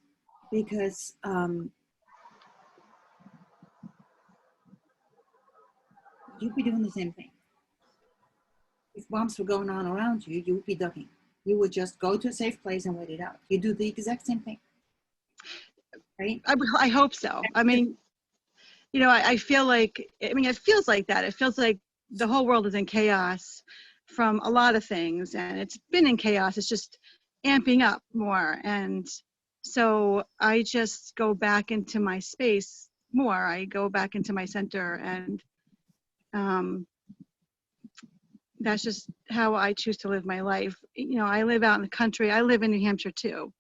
S1: you'd be doing the same thing. If bombs were going on around you, you would be ducking. You would just go to a safe place and wait it out. You do the exact same thing, right?
S8: I hope so. I mean, you know, I feel like, I mean, it feels like that. It feels like the whole world is in chaos from a lot of things, and it's been in chaos. It's just amping up more. And so I just go back into my space more. I go back into my center, and that's just how I choose to live my life. You know, I live out in the country. I live in New Hampshire too,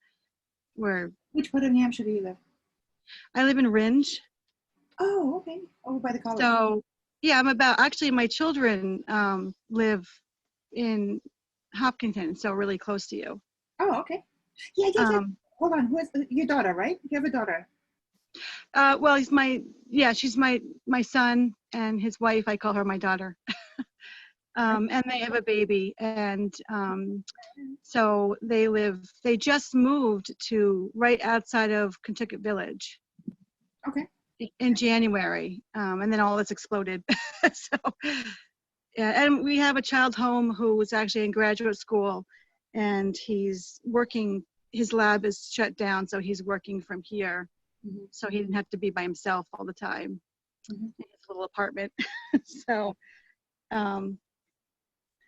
S8: where
S1: Which part of New Hampshire do you live?
S8: I live in Ringe.
S1: Oh, okay. Over by the college.
S8: So yeah, actually my children live in Hopkinton, so really close to you.
S1: Oh, okay. Yeah. Hold on. Who is your daughter, right? You have a daughter.
S8: Well, she's my son and his wife. I call her my daughter. And they have a baby, and so they just moved to right outside of Kentucky Village.
S1: Okay.
S8: In January, and then all this exploded. So, yeah, and we have a child home who is actually in graduate school, and he's working. His lab is shut down, so he's working from here.
S1: Mm-hmm.
S8: So he didn't have to be by himself all the time in his little apartment. So,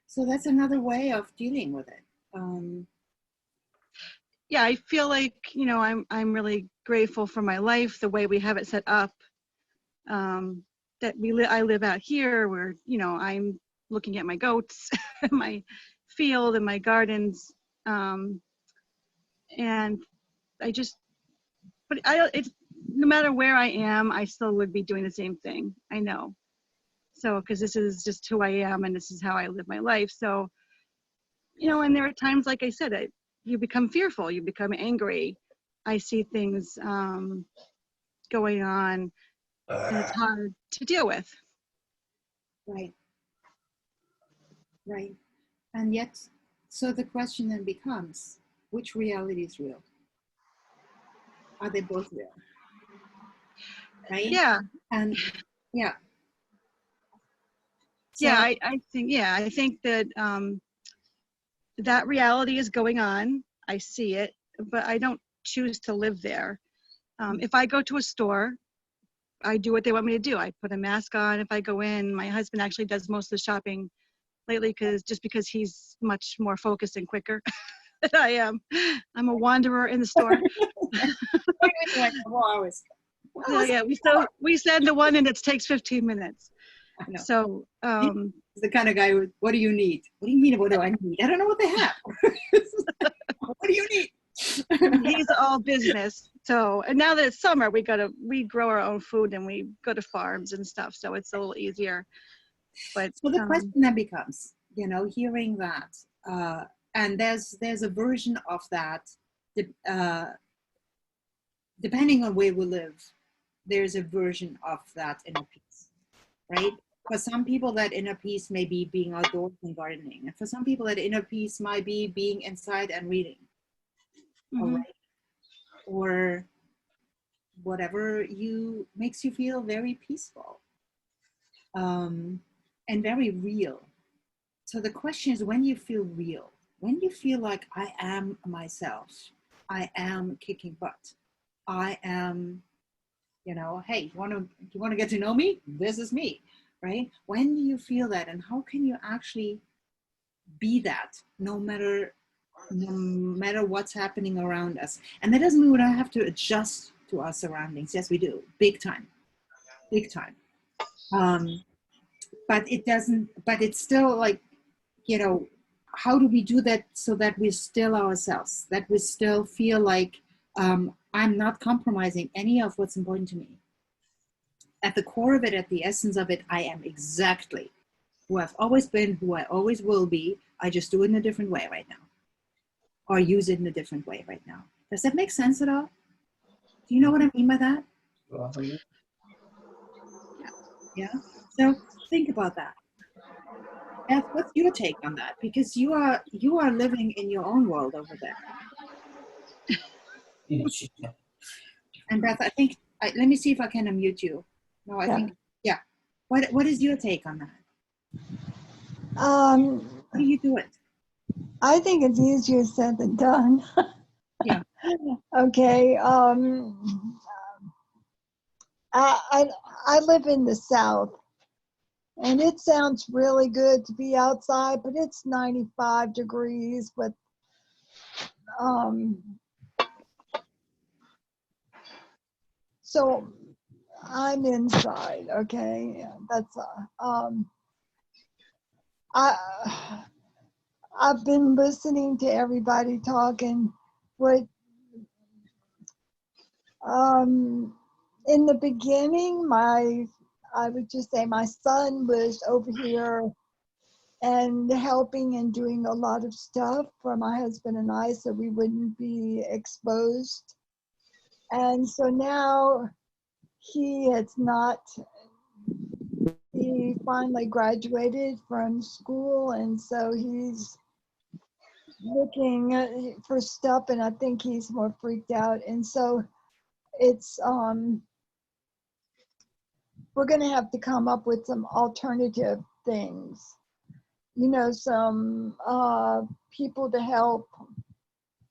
S1: so that's another way of dealing with it.
S8: yeah, I feel like, you know, I'm really grateful for my life, the way we have it set up. That I live out here where, you know, I'm looking at my goats, my field and my gardens. And it's no matter where I am, I still would be doing the same thing. I know. So, because this is just who I am and this is how I live my life. So, you know, and there are times, like I said, you become fearful, you become angry. I see things going on, and it's hard to deal with.
S1: Right. Right. And yet, so the question then becomes, which reality is real? Are they both real? Right?
S8: Yeah.
S1: And yeah. So,
S8: Yeah, I think that that reality is going on. I see it, but I don't choose to live there. If I go to a store, I do what they want me to do. I put a mask on if I go in. My husband actually does most of the shopping lately because he's much more focused and quicker than I am. I'm a wanderer in the store.
S1: like 4 hours.
S8: So yeah, we send the one and it takes 15 minutes.
S1: I know.
S8: So
S1: He's the kind of guy who, what do you need? What do you mean, what do I need? I don't know what they have. What do you need?
S8: he's all business. So, and now that it's summer, we grow our own food and we go to farms and stuff. So it's a little easier. But
S1: So the question then becomes, you know, hearing that, and there's a version of that, depending on where we live, there's a version of that inner peace, right? For some people, that inner peace may be being outdoors and gardening, and for some people, that inner peace might be being inside and reading,
S8: mhm.
S1: or whatever makes you feel very peaceful, and very real. So the question is, when you feel real, when you feel like I am myself, I am kicking butt, I am, you know, hey, you want to get to know me? This is me, right? When do you feel that, and how can you actually be that, no matter what's happening around us? And that doesn't mean we don't have to adjust to our surroundings. Yes, we do, big time. But it doesn't. But it's still like, you know, how do we do that so that we're still ourselves, that we still feel like I'm not compromising any of what's important to me. At the core of it, at the essence of it, I am exactly who I've always been, who I always will be. I just do it in a different way right now, or use it in a different way right now. Does that make sense at all? Do you know what I mean by that? Yeah. So think about that. Beth, what's your take on that? Because you are living in your own world over there. And Beth, I think, let me see if I can unmute you. No, I think, yeah. What is your take on that? How do you do it?
S7: I think it's easier said than done.
S1: Yeah.
S7: Okay. I live in the South, and it sounds really good to be outside, but it's 95 degrees with so I'm inside. Okay, that's I've been listening to everybody talking. What in the beginning, I would just say my son was over here and helping and doing a lot of stuff for my husband and I, so we wouldn't be exposed. And so now he finally graduated from school, and so he's looking for stuff, and I think he's more freaked out. And so it's we're going to have to come up with some alternative things, you know, some people to help,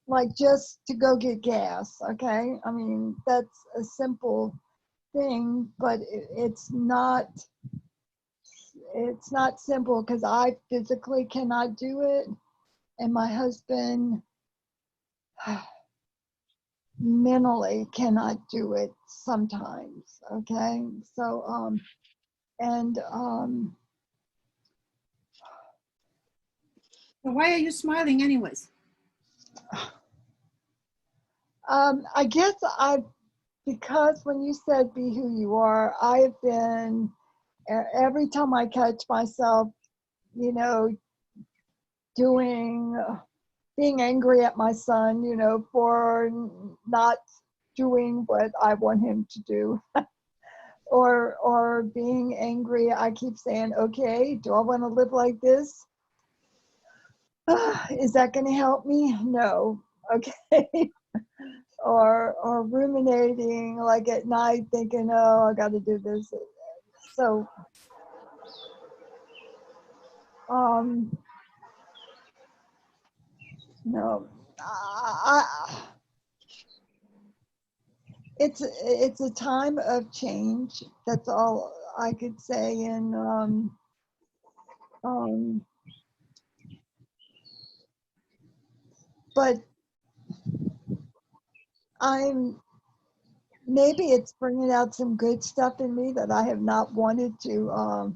S7: like just to go get gas. Okay, I mean, that's a simple thing, but it's not simple, because I physically cannot do it, and my husband mentally cannot do it sometimes. Okay, so
S1: So why are you smiling anyways?
S7: I guess because when you said be who you are, I've been, every time I catch myself, you know, being angry at my son, you know, for not doing what I want him to do. or being angry, I keep saying, okay, do I want to live like this? Is that going to help me? No. Okay. or ruminating, like at night, thinking, oh, I got to do this. So no, it's a time of change. That's all I could say. And but maybe it's bringing out some good stuff in me that I have not wanted to,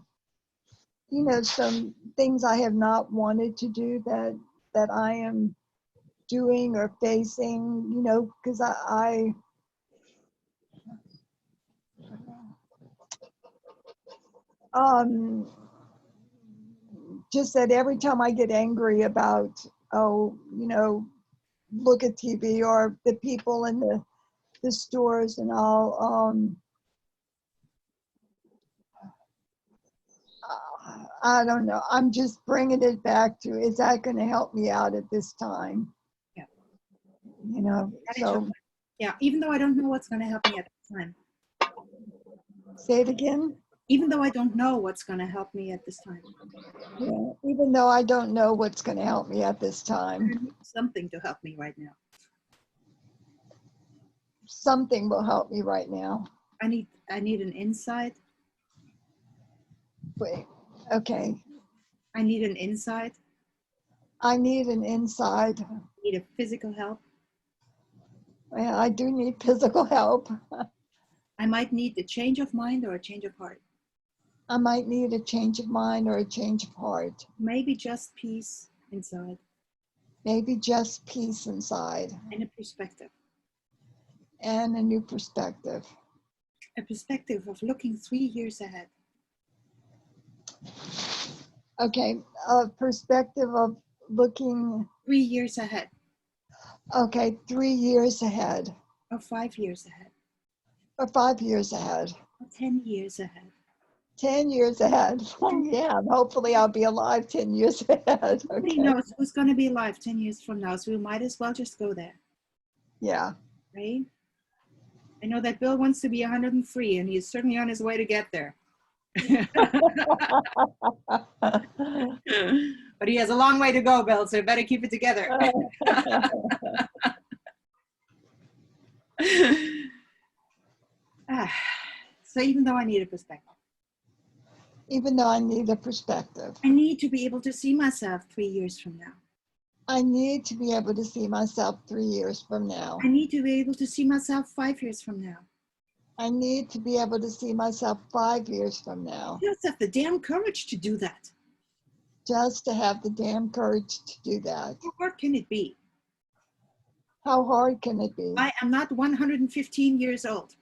S7: you know, some things I have not wanted to do that I am doing or facing, you know, because I Um, just that every time I get angry about, oh, look at TV or the people in the stores and all, I don't know. I'm just bringing it back to, is that going to help me out at this time?
S1: Yeah.
S7: So
S1: Yeah, even though I don't know what's going to help me at this time.
S7: say it again.
S1: Even though I don't know what's going to help me at this time.
S7: Yeah, even though I don't know what's going to help me at this
S1: I
S7: time,
S1: need something to help me right now.
S7: something will help me right now.
S1: I need an insight.
S7: Wait, okay.
S1: I need an insight.
S7: I need an inside.
S1: I need a physical help.
S7: Yeah, I do need physical help.
S1: I might need a change of mind or a change of heart.
S7: I might need a change of mind or a change of heart.
S1: Maybe just peace inside
S7: Maybe just peace inside
S1: and a perspective.
S7: and a new perspective.
S1: A perspective of looking 3 years ahead.
S7: Okay, a perspective of looking,
S1: 3 years ahead.
S7: okay, 3 years ahead
S1: Or 5 years ahead.
S7: or 5 years ahead,
S1: Or 10 years ahead.
S7: 10 years ahead. Yeah, and hopefully I'll be alive 10 years ahead.
S1: Nobody
S7: Okay,
S1: knows who's going to be alive 10 years from now, so we might as well just go there,
S7: yeah.
S1: right? I know that Bill wants to be 103, and he's certainly on his way to get there. But he has a long way to go, Bill, so you better keep it together. So even though I need a perspective,
S7: Even though I need a perspective,
S1: I need to be able to see myself 3 years from now.
S7: I need to be able to see myself 3 years from now.
S1: I need to be able to see myself 5 years from now.
S7: I need to be able to see myself 5 years from now.
S1: You just have the damn courage to do that.
S7: Just to have the damn courage to do that.
S1: How hard can it be?
S7: How hard can it be?
S1: I am not 115 years old.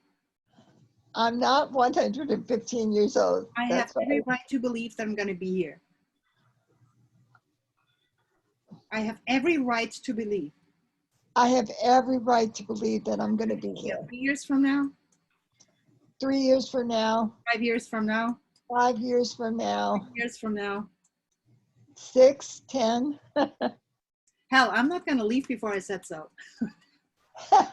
S7: I'm not 115 years old.
S1: I have
S7: That's
S1: every
S7: right.
S1: right to believe that I'm going to be here. I have every right to believe.
S7: I have every right to believe that I'm going to be here.
S1: 3 years from now,
S7: 3 years from now,
S1: 5 years from now,
S7: 5 years from now,
S1: 10 years from now.
S7: 6, 10.
S1: Hell, I'm not going to leave before I said so.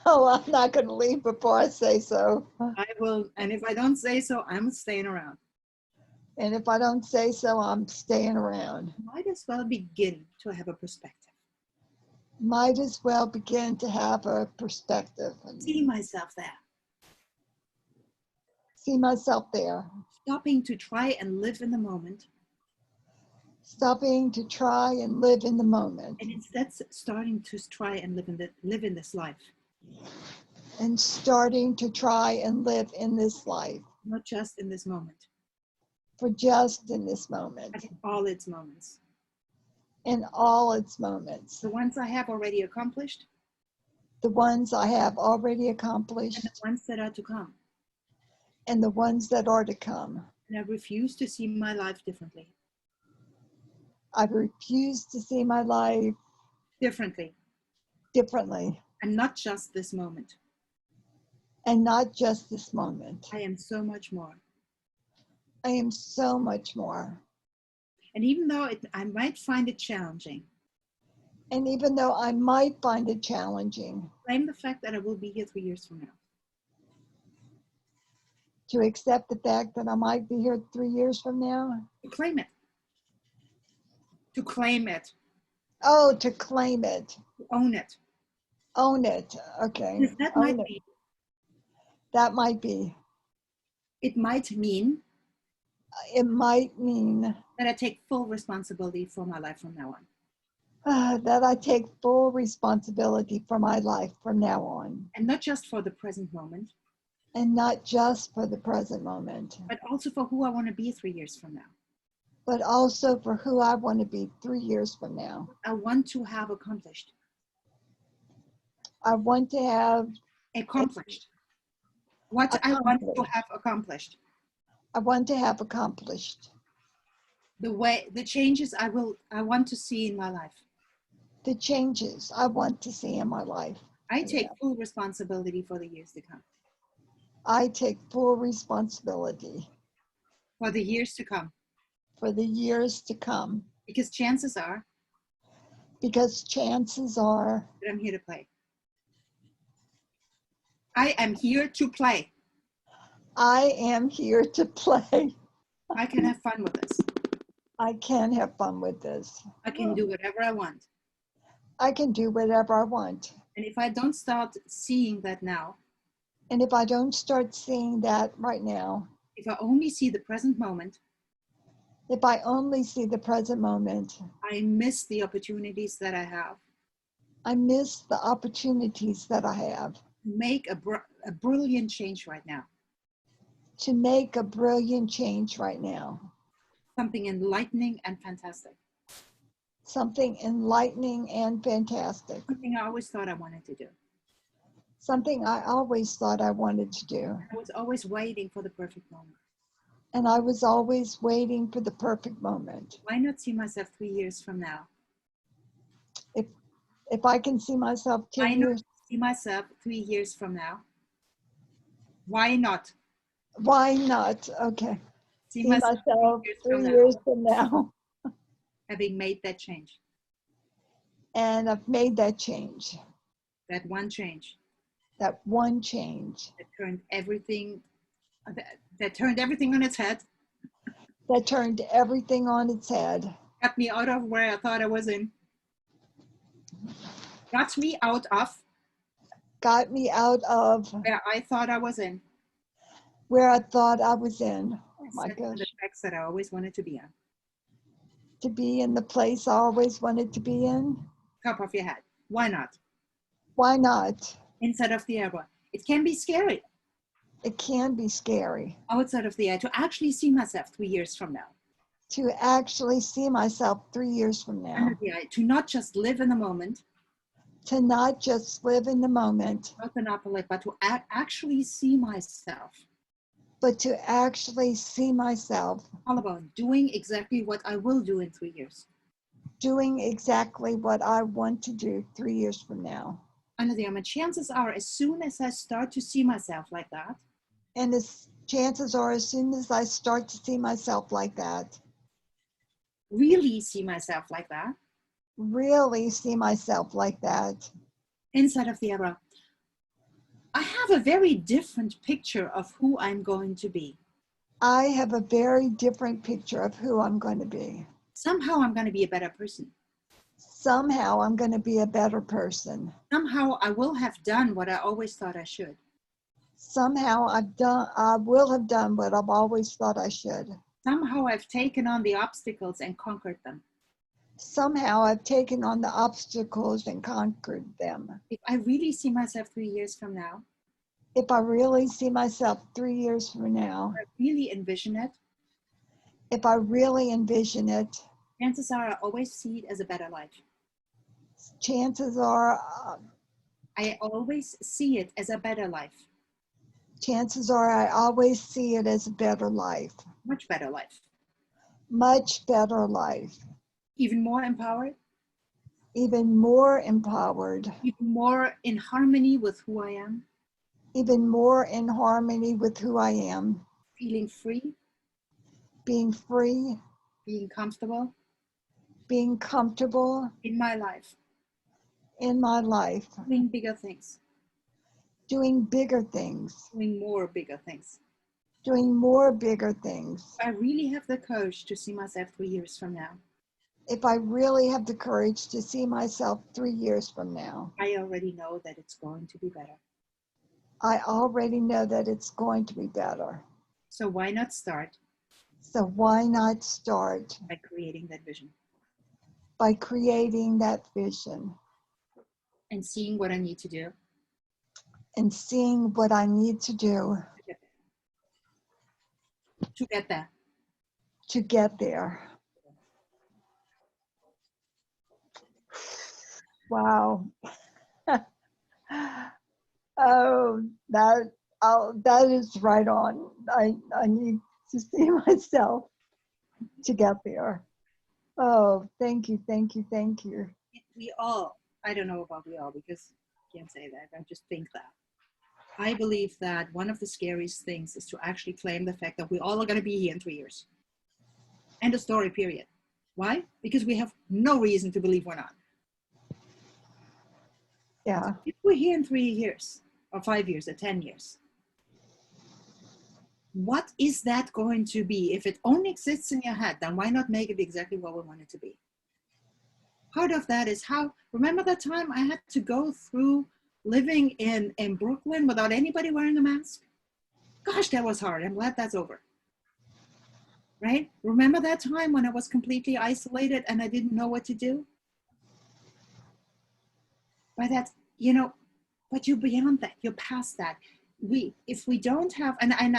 S7: Hell, I'm not going to leave before I say so.
S1: I will, and if I don't say so, I'm staying around.
S7: And if I don't say so, I'm staying around.
S1: Might as well begin to have a perspective.
S7: Might as well begin to have a perspective and
S1: See myself there.
S7: see myself there.
S1: Stopping to try and live in the moment.
S7: Stopping to try and live in the moment.
S1: And instead starting to try and live in this life.
S7: And starting to try and live in this life.
S1: Not just in this moment,
S7: For just in this moment.
S1: but in all its moments.
S7: In all its moments.
S1: The ones I have already accomplished.
S7: The ones I have already
S1: And
S7: accomplished.
S1: the ones that are to come.
S7: And the ones that are to come.
S1: And I refuse to see my life differently.
S7: I refuse to see my life
S1: Differently.
S7: differently.
S1: And not just this moment.
S7: And not just this moment.
S1: I am so much more.
S7: I am so much more.
S1: And even though I might find it challenging,
S7: And even though I might find it challenging
S1: claim the fact that I will be here 3 years from now.
S7: to accept the fact that I might be here 3 years from now.
S1: To claim it. To claim it.
S7: Oh, to claim it.
S1: To own it.
S7: Own it. Okay.
S1: Because that
S7: Own
S1: might
S7: it.
S1: be.
S7: That might be.
S1: It might mean
S7: It might mean
S1: that I take full responsibility for my life from now on.
S7: that I take full responsibility for my life from now on.
S1: And not just for the present moment,
S7: And not just for the present moment,
S1: but also for who I want to be 3 years from now.
S7: but also for who I want to be 3 years from now.
S1: I want to have accomplished.
S7: I want to have
S1: Accomplished. What I want to have accomplished.
S7: I want to have accomplished.
S1: The changes I want to see in my life.
S7: The changes I want to see in my life.
S1: I take full responsibility for the years to come.
S7: I take full responsibility
S1: For the years to come.
S7: for the years to come,
S1: Because chances are
S7: because chances are
S1: that I'm here to play. I am here to play.
S7: I am here to play.
S1: I can have fun with this.
S7: I can have fun with this.
S1: I can do whatever I want.
S7: I can do whatever I want.
S1: And if I don't start seeing that now,
S7: And if I don't start seeing that right now,
S1: if I only see the present moment,
S7: if I only see the present moment,
S1: I miss the opportunities that I have
S7: I miss the opportunities that I have
S1: to make a brilliant change right now.
S7: to make a brilliant change right now.
S1: Something enlightening and fantastic.
S7: Something enlightening and fantastic.
S1: Something I always thought I wanted to do.
S7: Something I always thought I wanted to do.
S1: I was always waiting for the perfect moment.
S7: And I was always waiting for the perfect moment.
S1: Why not see myself 3 years from now?
S7: If I can see myself
S1: Why
S7: 10
S1: not
S7: years,
S1: see myself 3 years from now? Why not
S7: why not? Okay.
S1: see
S7: See
S1: myself
S7: myself 3
S1: now,
S7: years from now.
S1: having made that change?
S7: And I've made that change.
S1: That one change
S7: That one change.
S1: that turned everything that turned everything on its head,
S7: That turned everything on its head.
S1: got me out of where I thought I was in. Got me out of
S7: Got me out of
S1: where I thought I was in.
S7: where I thought I was in. Oh my
S1: Set on
S7: gosh.
S1: the tracks that I always wanted to be on.
S7: To be in the place I always wanted to be in.
S1: Top of your head. Why not?
S7: Why not?
S1: Inside of the airport. It can be scary.
S7: It can be scary
S1: Outside of the air to actually see myself 3 years from now.
S7: to actually see myself 3 years from
S1: Under
S7: now.
S1: the eye, to not just live in the moment,
S7: To not just live in the moment,
S1: open up a little, but to actually see myself.
S7: but to actually see myself
S1: All about doing exactly what I will do in 3 years.
S7: doing exactly what I want to do 3 years from now.
S1: Under the arm, and chances are, as soon as I start to see myself like that,
S7: And the chances are, as soon as I start to see myself like that,
S1: really see myself like that,
S7: really see myself like that,
S1: inside of the aura, I have a very different picture of who I'm going to be.
S7: I have a very different picture of who I'm going to be.
S1: Somehow I'm going to be a better person.
S7: Somehow I'm going to be a better person.
S1: Somehow I will have done what I always thought I should.
S7: Somehow I will have done what I've always thought I should.
S1: Somehow I've taken on the obstacles and conquered them.
S7: Somehow I've taken on the obstacles and conquered them.
S1: If I really see myself 3 years from now,
S7: If I really see myself 3 years from now,
S1: I really envision it,
S7: if I really envision it,
S1: chances are I always see it as a better life.
S7: chances are
S1: I always see it as a better life,
S7: I always see it as a better life,
S1: much better life,
S7: much better life,
S1: even more empowered,
S7: even more empowered,
S1: even more in harmony with who I am,
S7: even more in harmony with who I am,
S1: feeling free,
S7: being free,
S1: being comfortable
S7: being comfortable
S1: in my life,
S7: in my life,
S1: doing bigger things,
S7: doing bigger things,
S1: doing more bigger things.
S7: doing more bigger things.
S1: I really have the courage to see myself 3 years from now.
S7: If I really have the courage to see myself 3 years from now,
S1: I already know that it's going to be better.
S7: I already know that it's going to be better.
S1: So why not start
S7: So why not start
S1: by creating that vision
S7: by creating that vision
S1: and seeing what I need to do
S7: and seeing what I need to do
S1: to get there?
S7: to get there? Wow. Oh, that is right on. I need to see myself to get there. Oh, thank you, thank you, thank you.
S1: We all, I don't know about we all because I can't say that, I just think that. I believe that one of the scariest things is to actually claim the fact that we all are going to be here in 3 years. End of story, period. Why? Because we have no reason to believe we're not.
S7: Yeah,
S1: If we're here in 3 years, or 5 years, or 10 years, what is that going to be? If it only exists in your head, then why not make it exactly what we want it to be? Part of that is how, remember that time I had to go through living in Brooklyn without anybody wearing a mask? Gosh, that was hard. I'm glad that's over. Right? Remember that time when I was completely isolated and I didn't know what to do? But that's, you know, but you're beyond that. You're past that. If we don't have, and I'm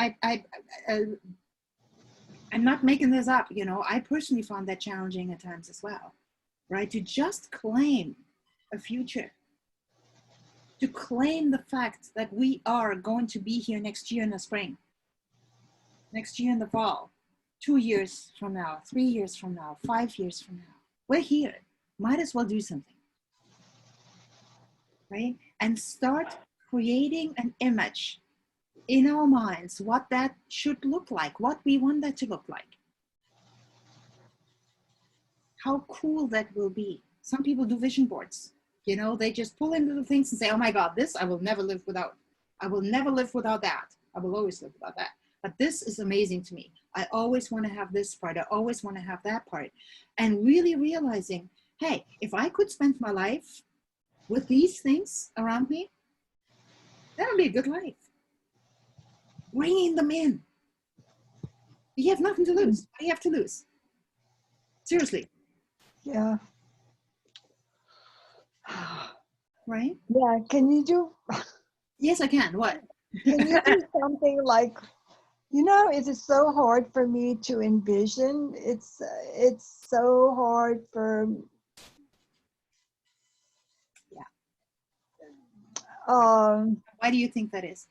S1: not making this up, you know, I personally found that challenging at times as well, right? To just claim a future, to claim the fact that we are going to be here next year in the spring, next year in the fall, 2 years from now, 3 years from now, 5 years from now. We're here. Might as well do something, right? And start creating an image in our minds, what that should look like, what we want that to look like. How cool that will be. Some people do vision boards. You know, they just pull in little things and say, oh my God, this I will never live without. I will never live without that. I will always live without that. But this is amazing to me. I always want to have this part. I always want to have that part. And really realizing, hey, if I could spend my life with these things around me, that would be a good life. Bringing them in. You have nothing to lose. What do you have to lose? Seriously.
S7: yeah.
S1: Right?
S7: Yeah, can you do,
S1: Yes, I can. What?
S7: can you do something like, you know, it is so hard for me to envision. It's so hard for,
S1: Yeah.
S7: um,
S1: Why do you think that is?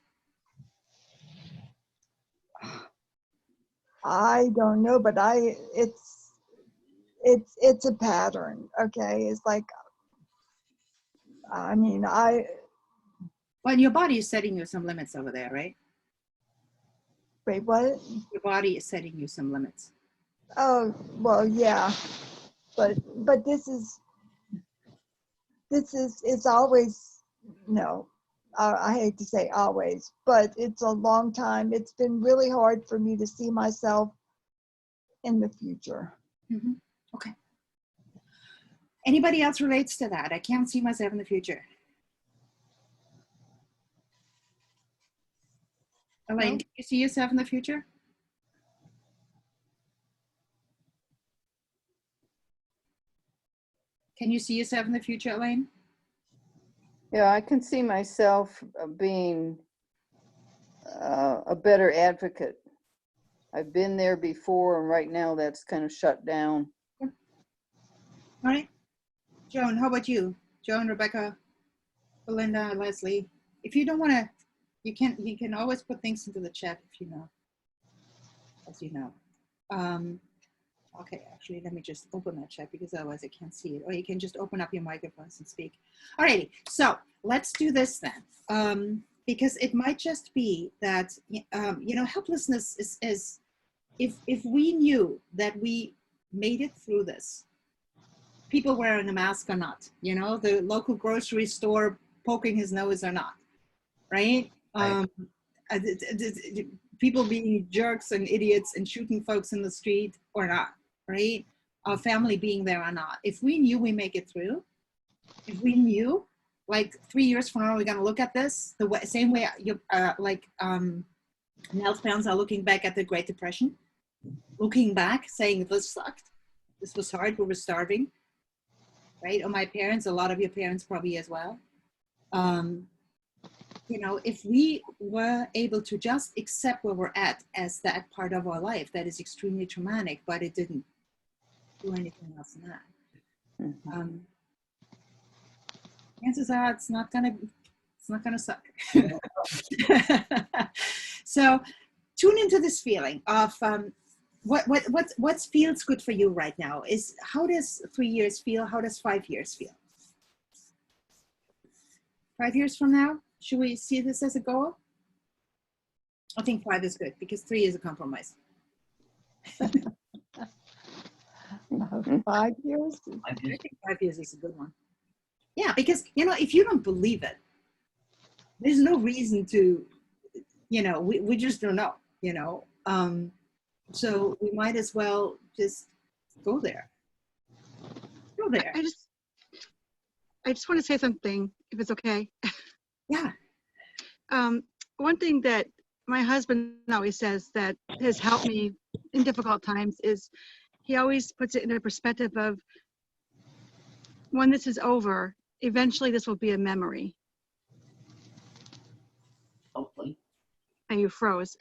S7: I don't know, but it's a pattern. Okay. It's like, I mean,
S1: Well, your body is setting you some limits over there, right?
S7: wait, what?
S1: Your body is setting you some limits.
S7: Oh, well, yeah, but this is, it's always, no, I hate to say always, but it's a long time. It's been really hard for me to see myself in the future.
S1: Mm-hmm. Okay. Anybody else relates to that? I can't see myself in the future. Elaine,
S7: No.
S1: can you see yourself in the future? Can you see yourself in the future, Elaine?
S2: Yeah, I can see myself being a better advocate. I've been there before, and right now that's kind of shut down.
S1: All right. Joan, how about you? Joan, Rebecca, Belinda, Leslie. If you don't want to, you can always put things into the chat if you know, as you know. Okay, actually, let me just open that chat because otherwise I can't see it. Or you can just open up your microphones and speak. All righty, so let's do this then. Because it might just be that, you know, helplessness is if we knew that we made it through this, people wearing a mask or not, you know, the local grocery store poking his nose or not, right? People being jerks and idiots and shooting folks in the street or not, right? Our family being there or not. If we knew we make it through, if we knew, like 3 years from now, we're going to look at this the way, same way you, health pounds are looking back at the Great Depression, looking back, saying this sucked, this was hard, we were starving, right? Or my parents, a lot of your parents probably as well. You know, if we were able to just accept where we're at as that part of our life, that is extremely traumatic, but it didn't do anything else than that. Chances are it's not gonna suck. So tune into this feeling of what feels good for you right now. Is how does 3 years feel? How does 5 years feel? 5 years from now, should we see this as a goal? I think 5 is good because 3 is a compromise.
S7: 5 years.
S1: I think 5 years is a good one. Yeah, because, you know, if you don't believe it, there's no reason to, you know, we just don't know, you know. So we might as well just go there. Go there.
S8: I just want to say something, if it's okay.
S1: Yeah.
S8: One thing that my husband always says that has helped me in difficult times is he always puts it in a perspective of when this is over, eventually this will be a memory.
S6: Hopefully.
S8: And you froze.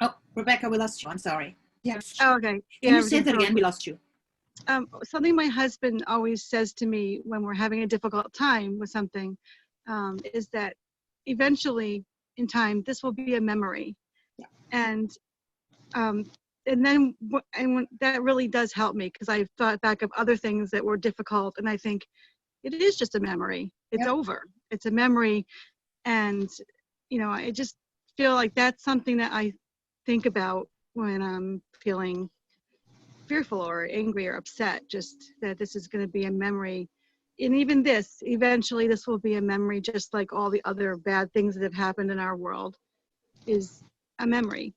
S1: Oh, Rebecca, we lost you. I'm sorry. Yeah.
S8: Oh, okay.
S1: Can you say that again? We lost you.
S8: Something my husband always says to me when we're having a difficult time with something is that eventually in time, this will be a memory.
S1: Yeah.
S8: And then that really does help me because I've thought back of other things that were difficult and I think it is just a memory. It's over. It's a memory. And, you know, I just feel like that's something that I think about when I'm feeling fearful or angry or upset, just that this is going to be a memory. And even this, eventually this will be a memory, just like all the other bad things that have happened in our world is a memory.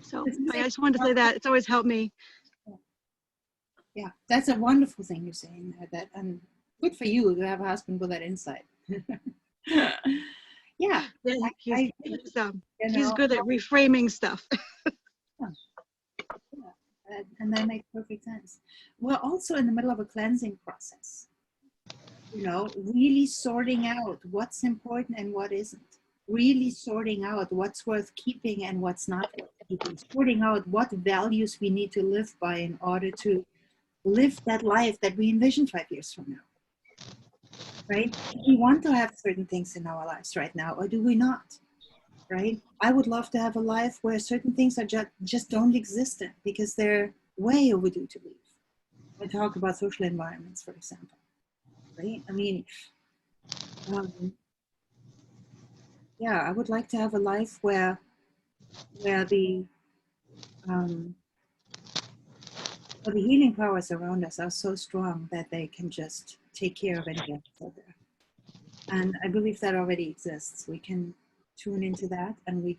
S8: So I just wanted to say that. It's always helped me.
S1: Yeah, that's a wonderful thing you're saying there. That, and good for you to have a husband with that insight. Yeah.
S8: He's good at reframing stuff.
S1: And that makes perfect sense. We're also in the middle of a cleansing process. You know, really sorting out what's important and what isn't. Really sorting out what's worth keeping and what's not worth keeping. Sorting out what values we need to live by in order to live that life that we envision 5 years from now. Right? Do we want to have certain things in our lives right now, or do we not? Right? I would love to have a life where certain things are just don't exist in because they're way overdue to leave. I talk about social environments, for example. Right? I mean, yeah, I would like to have a life where the healing powers around us are so strong that they can just take care of anything out there. And I believe that already exists. We can tune into that, and we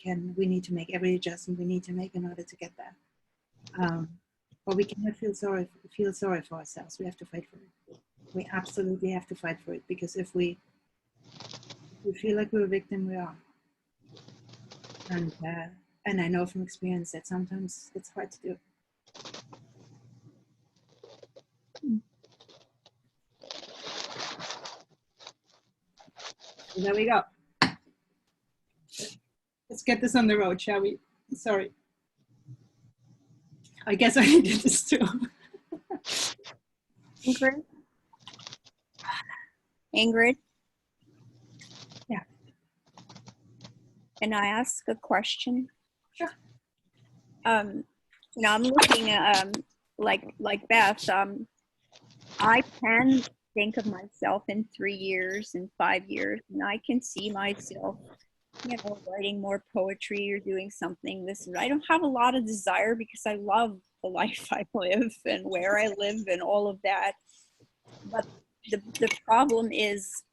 S1: need to make every adjustment we need to make in order to get there. But we cannot feel sorry for ourselves. We have to fight for it. We absolutely have to fight for it, because if we feel like we're a victim, we are. And I know from experience that sometimes it's hard to do. So there we go. Let's get this on the road, shall we? Sorry. I guess I did this too.
S5: Ingrid? Ingrid?
S1: Yeah.
S5: Can I ask a question?
S1: Sure.
S5: Now I'm looking at, like Beth, I can think of myself in 3 years and 5 years, and I can see myself, you know, writing more poetry or doing something. I don't have a lot of desire because I love the life I live and where I live and all of that. But the problem is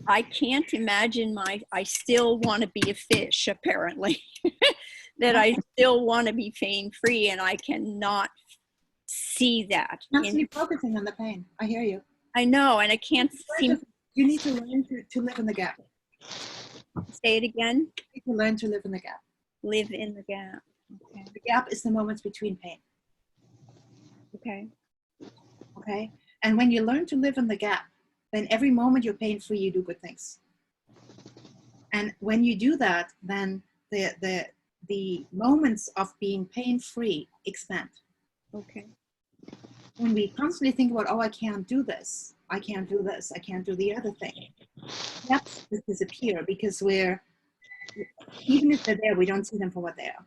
S5: I can't imagine I still want to be a fish, apparently, that I still want to be pain-free, and I cannot see that.
S1: You're focusing on the pain. I hear you.
S5: I know, and I can't seem.
S1: You need to learn to live in the gap.
S5: Say it again.
S1: You need to learn to live in the gap.
S5: Live in the gap.
S1: Okay. The gap is the moments between pain.
S5: Okay.
S1: Okay. And when you learn to live in the gap, then every moment you're pain-free, you do good things. And when you do that, then the moments of being pain-free expand.
S5: Okay.
S1: When we constantly think about, oh, I can't do this, I can't do this, I can't do the other thing, gaps disappear because we're even if they're there, we don't see them for what they are.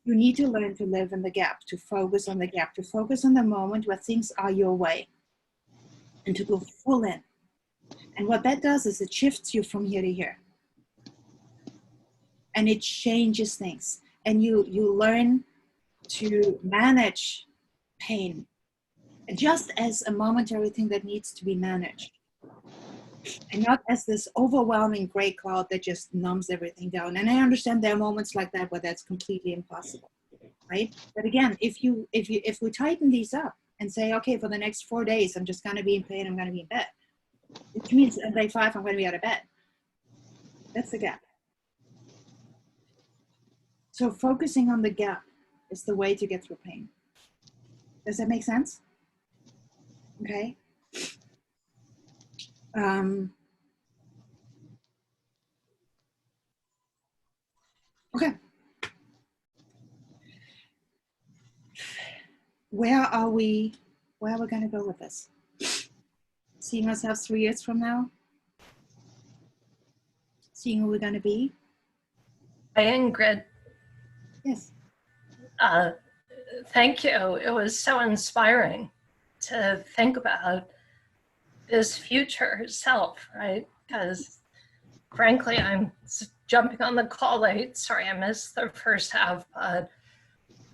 S1: You need to learn to live in the gap, to focus on the gap, to focus on the moment where things are your way, and to go full in. And what that does is it shifts you from here to here. And it changes things. And you learn to manage pain just as a momentary thing that needs to be managed. And not as this overwhelming gray cloud that just numbs everything down. And I understand there are moments like that where that's completely impossible, right? But again, if we tighten these up and say, okay, for the next 4 days, I'm just gonna be in pain, I'm gonna be in bed. Which means on day 5, I'm gonna be out of bed. That's the gap. So focusing on the gap is the way to get through pain. Does that make sense? Okay. Okay. Where are we going to go with this? Seeing ourselves 3 years from now? Seeing who we're going to be?
S9: Hi, Ingrid.
S1: Yes.
S9: Thank you. It was so inspiring to think about this future self, right? Because frankly, I'm jumping on the call late. Sorry, I missed the first half, but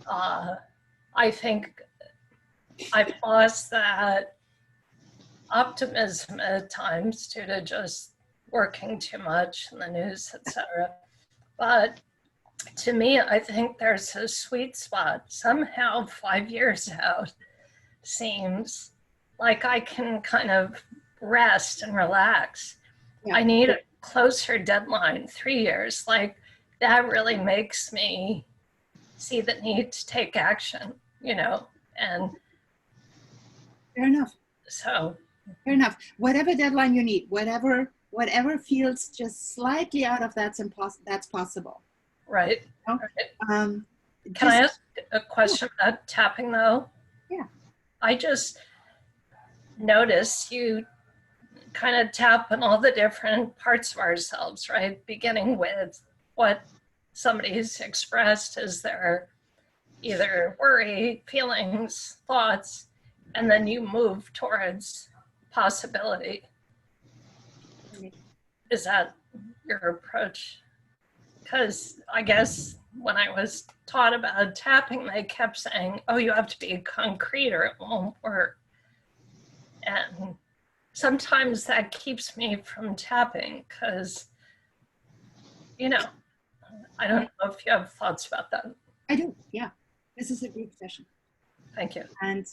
S9: I think I've lost that optimism at times due to just working too much in the news, etc. But to me, I think there's a sweet spot. Somehow 5 years out seems like I can kind of rest and relax.
S1: Yeah.
S9: I need a closer deadline, 3 years. Like that really makes me see the need to take action, you know, and
S1: Fair enough.
S9: so.
S1: Fair enough. Whatever deadline you need, whatever feels just slightly out of that's possible.
S9: Right.
S1: You know?
S9: Right. Can I ask a question about tapping though?
S1: Yeah.
S9: I just noticed you kind of tap on all the different parts of ourselves, right? Beginning with what somebody's expressed as their either worry, feelings, thoughts, and then you move towards possibility. Is that your approach? Because I guess when I was taught about tapping, they kept saying, oh, you have to be concrete or it won't work. And sometimes that keeps me from tapping because, you know, I don't know if you have thoughts about that.
S1: I do, yeah. This is a group session.
S9: Thank you.
S1: And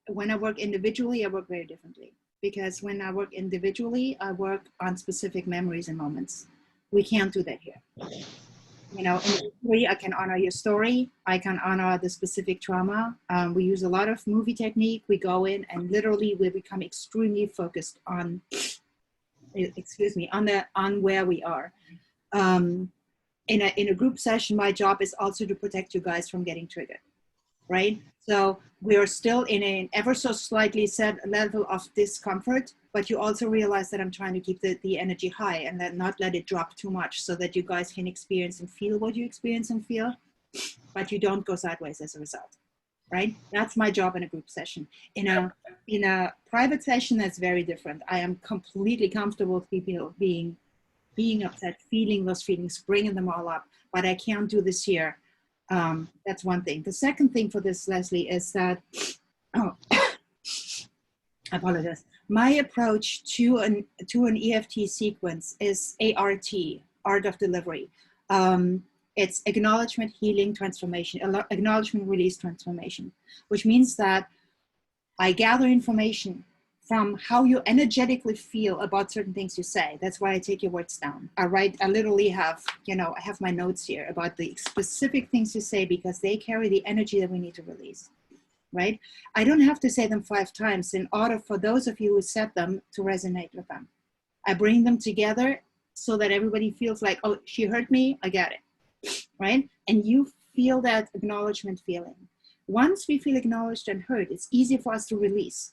S1: when I work individually, I work very differently. Because when I work individually, I work on specific memories and moments. We can't do that here. You know, individually, I can honor your story. I can honor the specific trauma. We use a lot of movie technique. We go in and literally we become extremely focused on, on where we are. In a group session, my job is also to protect you guys from getting triggered, right? So we are still in an ever so slightly set level of discomfort, but you also realize that I'm trying to keep the energy high and not let it drop too much so that you guys can experience and feel what you experience and feel, but you don't go sideways as a result, right? That's my job in a group session. In a private session, that's very different. I am completely comfortable with people being upset, feeling those feelings, bringing them all up, but I can't do this here. That's one thing. The second thing for this, Leslie, is that, I apologize. My approach to an EFT sequence is ART, Art of Delivery. It's acknowledgement, healing, transformation, acknowledgement, release, transformation, which means that I gather information from how you energetically feel about certain things you say. That's why I take your words down. I literally have, I have my notes here about the specific things you say because they carry the energy that we need to release, right? I don't have to say them 5 times in order for those of you who said them to resonate with them. I bring them together so that everybody feels like, oh, she heard me, I get it, right? And you feel that acknowledgement feeling. Once we feel acknowledged and heard, it's easy for us to release.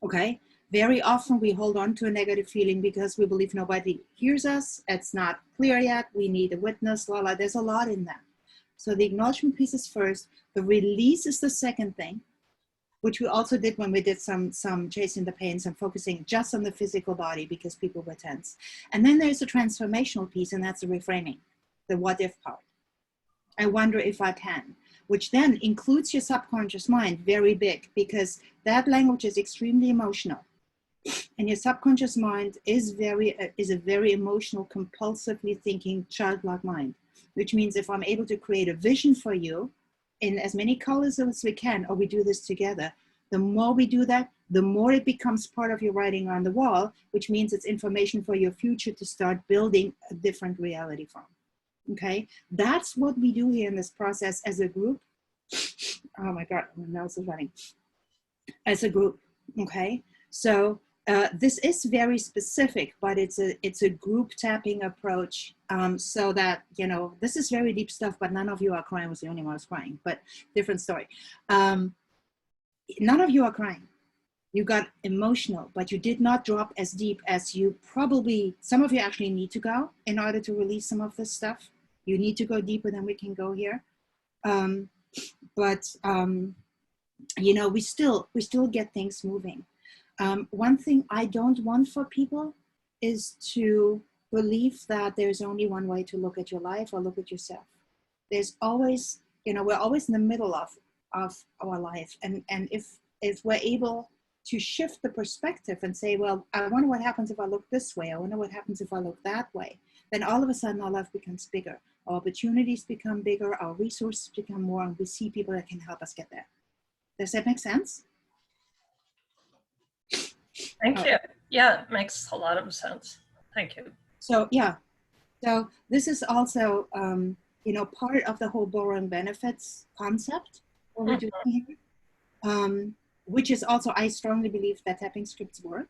S1: Okay, Very often we hold on to a negative feeling because we believe nobody hears us. It's not clear yet. We need a witness. There's a lot in that. So the acknowledgement piece is first. The release is the second thing, which we also did when we did some chasing the pain, some focusing just on the physical body because people were tense. And then there's a transformational piece, and that's the reframing, the what if part. I wonder if I can, which then includes your subconscious mind, very big, because that language is extremely emotional. And your subconscious mind is a very emotional, compulsively thinking, childlike mind, which means if I'm able to create a vision for you in as many colors as we can, or we do this together, the more we do that, the more it becomes part of your writing on the wall, which means it's information for your future to start building a different reality from. Okay, that's what we do here in this process as a group. Oh my God, my nose is running. As a group, okay? So this is very specific, but it's a group tapping approach, so that, you know, this is very deep stuff, but none of you are crying. I was the only one who was crying, but different story. None of you are crying. You got emotional, but you did not drop as deep as you probably, some of you actually need to go in order to release some of this stuff. You need to go deeper than we can go here. You know, we still get things moving. One thing I don't want for people is to believe that there's only one way to look at your life or look at yourself. There's always, you know, we're always in the middle of our life. And if we're able to shift the perspective and say, well, I wonder what happens if I look this way. I wonder what happens if I look that way. Then all of a sudden our life becomes bigger. Our opportunities become bigger. Our resources become more, and we see people that can help us get there. Does that make sense?
S9: Thank you. Yeah, it makes a lot of sense. Thank you.
S1: So yeah, so this is also, you know, part of the whole borrowing benefits concept, what we're doing here, which is also, I strongly believe that tapping scripts work,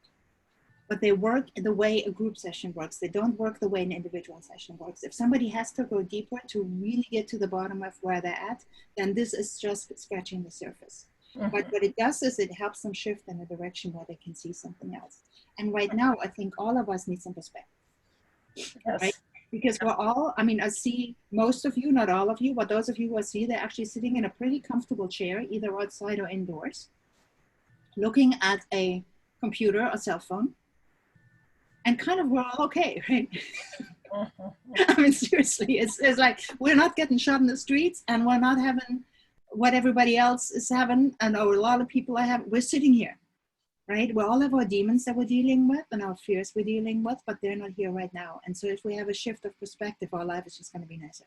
S1: but they work the way a group session works. They don't work the way an individual session works. If somebody has to go deeper to really get to the bottom of where they're at, then this is just scratching the surface. But what it does is it helps them shift in a direction where they can see something else. And right now, I think all of us need some perspective,
S9: Yes.
S1: right? Because we're all, I mean, I see most of you, not all of you, but those of you who I see, they're actually sitting in a pretty comfortable chair, either outside or indoors, looking at a computer or cell phone, and kind of we're all okay, right? I mean, seriously, it's like we're not getting shot in the streets, and we're not having what everybody else is having, and a lot of people we're sitting here, right? We all have our demons that we're dealing with and our fears we're dealing with, but they're not here right now. And so if we have a shift of perspective, our life is just going to be nicer.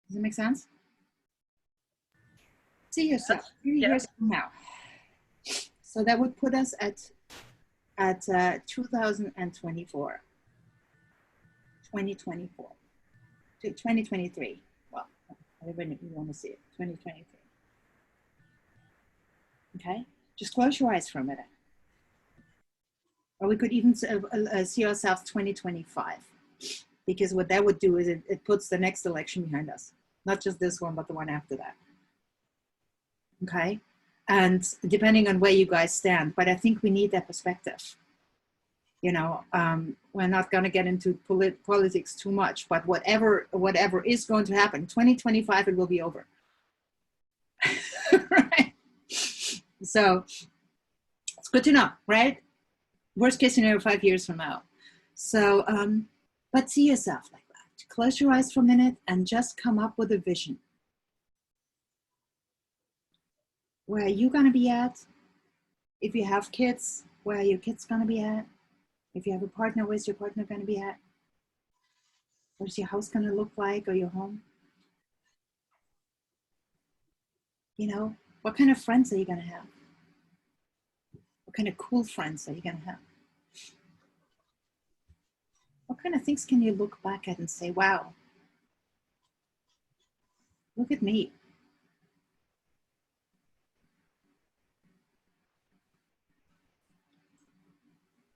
S1: Does it make sense? See yourself 3 years from now. So that would put us at 2024, 2023. Well, whatever you want to see it, 2023. Okay, just close your eyes for a minute. Or we could even see ourselves 2025, because what that would do is it puts the next election behind us, not just this one, but the one after that. Okay, and depending on where you guys stand, but I think we need that perspective. You know, we're not going to get into politics too much, but whatever is going to happen, 2025, it will be over. Right? So it's good to know, right? Worst case scenario, 5 years from now. So, but see yourself like that. Close your eyes for a minute and just come up with a vision. Where are you going to be at? If you have kids, where are your kids going to be at? If you have a partner, where's your partner going to be at? What's your house going to look like, or your home? You know, what kind of friends are you going to have? What kind of cool friends are you going to have? What kind of things can you look back at and say, wow, look at me.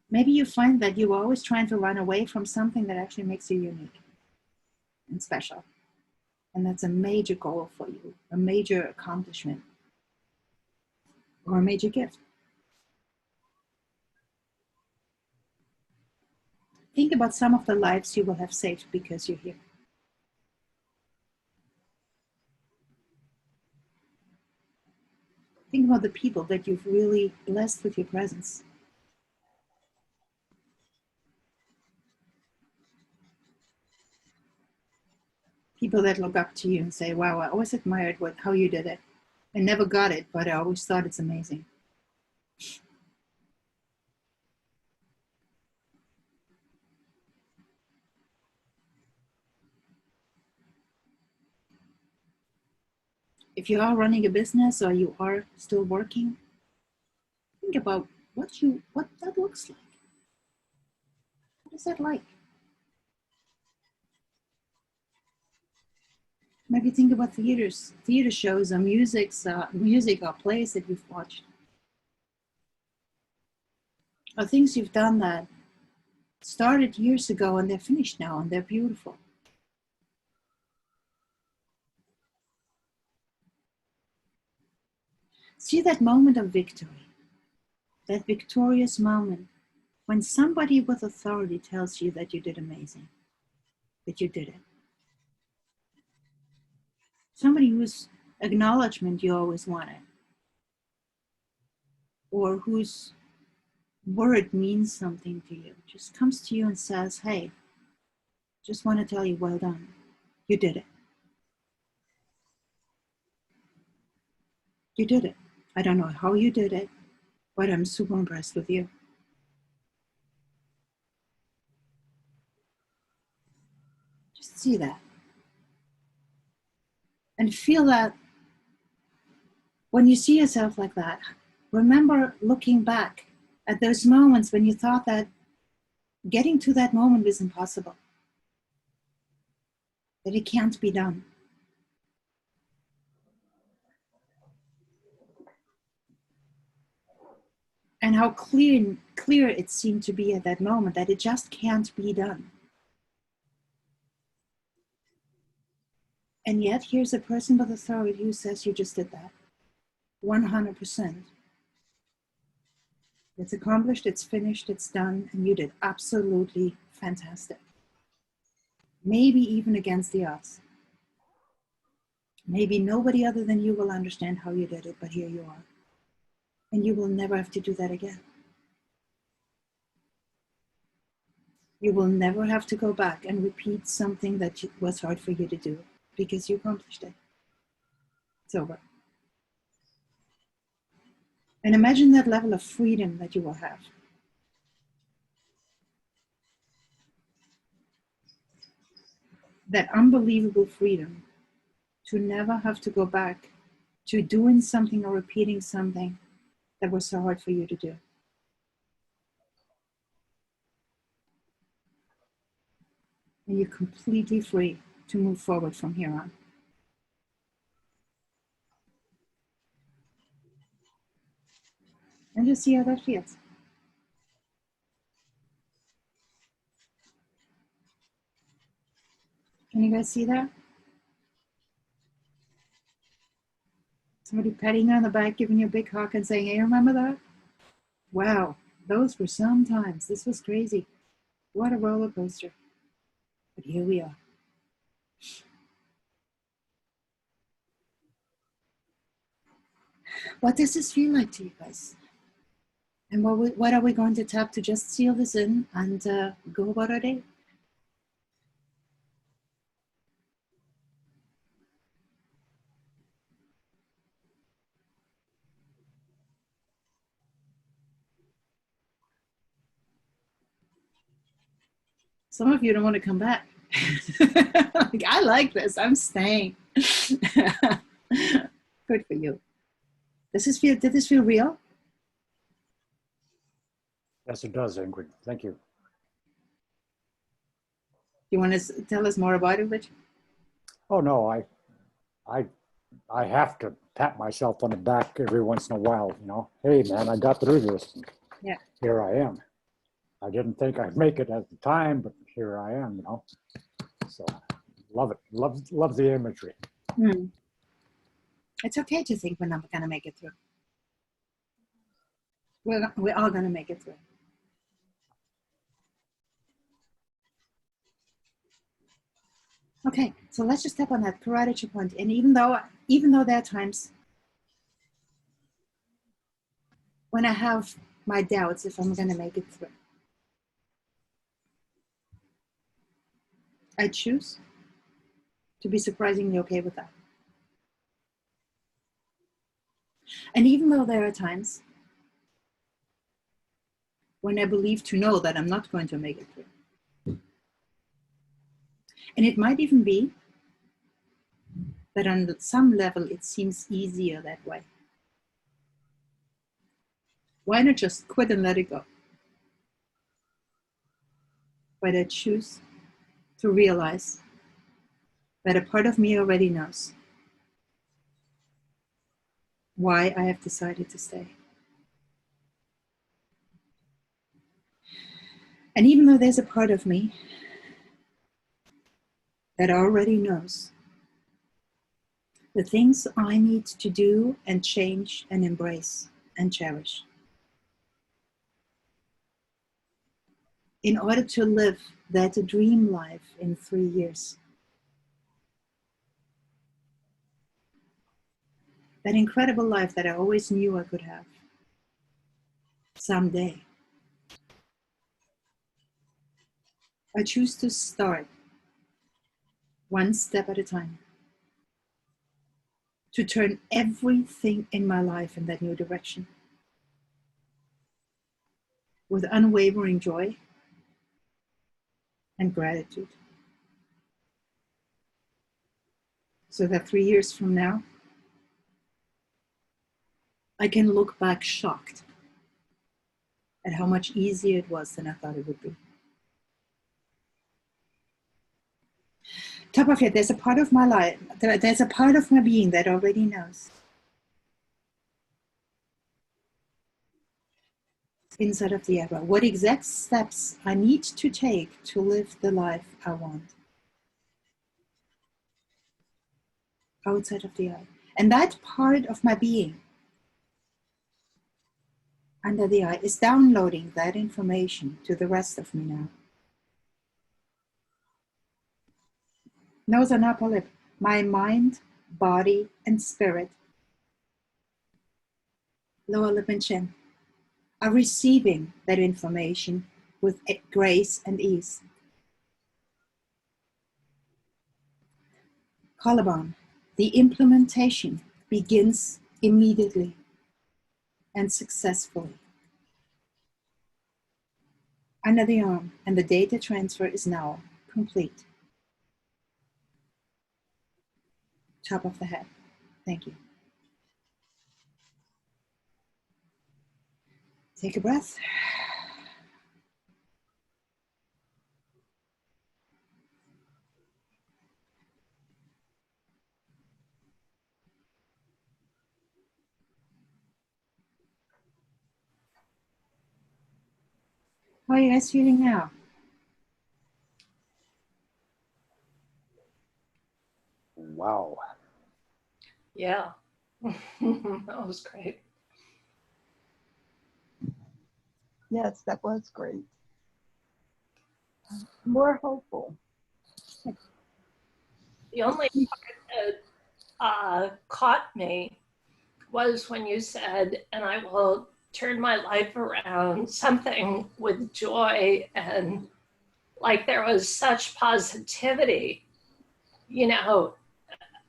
S1: Maybe you find that you're always trying to run away from something that actually makes you unique and special. And that's a major goal for you, a major accomplishment, or a major gift. Think about some of the lives you will have saved because you're here. Think about the people that you've really blessed with your presence. People that look up to you and say, wow, I always admired how you did it. I never got it, but I always thought it's amazing. If you are running a business or you are still working, think about what that looks like. What is that like? Maybe think about theater shows or music or plays that you've watched. Or things you've done that started years ago and they're finished now and they're beautiful. See that moment of victory, that victorious moment when somebody with authority tells you that you did amazing, that you did it. Somebody whose acknowledgement you always wanted, or whose word means something to you, just comes to you and says, hey, just want to tell you, well done, you did it. You did it. I don't know how you did it, but I'm super impressed with you. Just see that. And feel that when you see yourself like that, remember looking back at those moments when you thought that getting to that moment was impossible, that it can't be done. And how clear it seemed to be at that moment that it just can't be done. And yet here's a person with authority who says you just did that. 100%. It's accomplished, it's finished, it's done, and you did absolutely fantastic. Maybe even against the odds. Maybe nobody other than you will understand how you did it, but here you are. And you will never have to do that again. You will never have to go back and repeat something that was hard for you to do because you accomplished it. It's over. And imagine that level of freedom that you will have. That unbelievable freedom to never have to go back to doing something or repeating something that was so hard for you to do. And you're completely free to move forward from here on. And just see how that feels. Can you guys see that? Somebody patting you on the back, giving you a big hug and saying, hey, remember that? Wow, those were some times. This was crazy. What a roller coaster. But here we are. What does this feel like to you guys? And what are we going to tap to just seal this in and go about our day? Some of you don't want to come back. Like, I like this. I'm staying. Good for you. Did this feel real?
S4: Yes, it does, Ingrid. Thank you.
S1: You want to tell us more about it, Rich?
S4: Oh no, I have to pat myself on the back every once in a while. You know, hey man, I got through this.
S1: Yeah.
S4: Here I am. I didn't think I'd make it at the time, but here I am. You know, so love it. Love the imagery.
S1: Hmm. It's okay to think we're not going to make it through. We're all going to make it through. Okay, so let's just step on that right at your point. And even though there are times when I have my doubts if I'm going to make it through, I choose to be surprisingly okay with that. And even though there are times when I believe to know that I'm not going to make it through, and it might even be that on some level it seems easier that way. Why not just quit and let it go? But I choose to realize that a part of me already knows why I have decided to stay. And even though there's a part of me that already knows the things I need to do and change and embrace and cherish in order to live that dream life in 3 years, that incredible life that I always knew I could have someday, I choose to start one step at a time to turn everything in my life in that new direction with unwavering joy and gratitude. So that 3 years from now, I can look back shocked at how much easier it was than I thought it would be. Top of it, there's a part of my life, there's a part of my being that already knows. Inside of the arrow, what exact steps I need to take to live the life I want. Outside of the eye. And that part of my being under the eye is downloading that information to the rest of me now. Nose and upper lip, my mind, body, and spirit, lower lip and chin, are receiving that information with grace and ease. Collarbone, the implementation begins immediately and successfully. Under the arm, and the data transfer is now complete. Top of the head. Thank you. Take a breath. How are you guys feeling now?
S4: Wow.
S9: Yeah. That was great.
S7: Yes, that was great. More hopeful.
S9: The only part that caught me was when you said, and I will turn my life around, something with joy, and like there was such positivity. You know,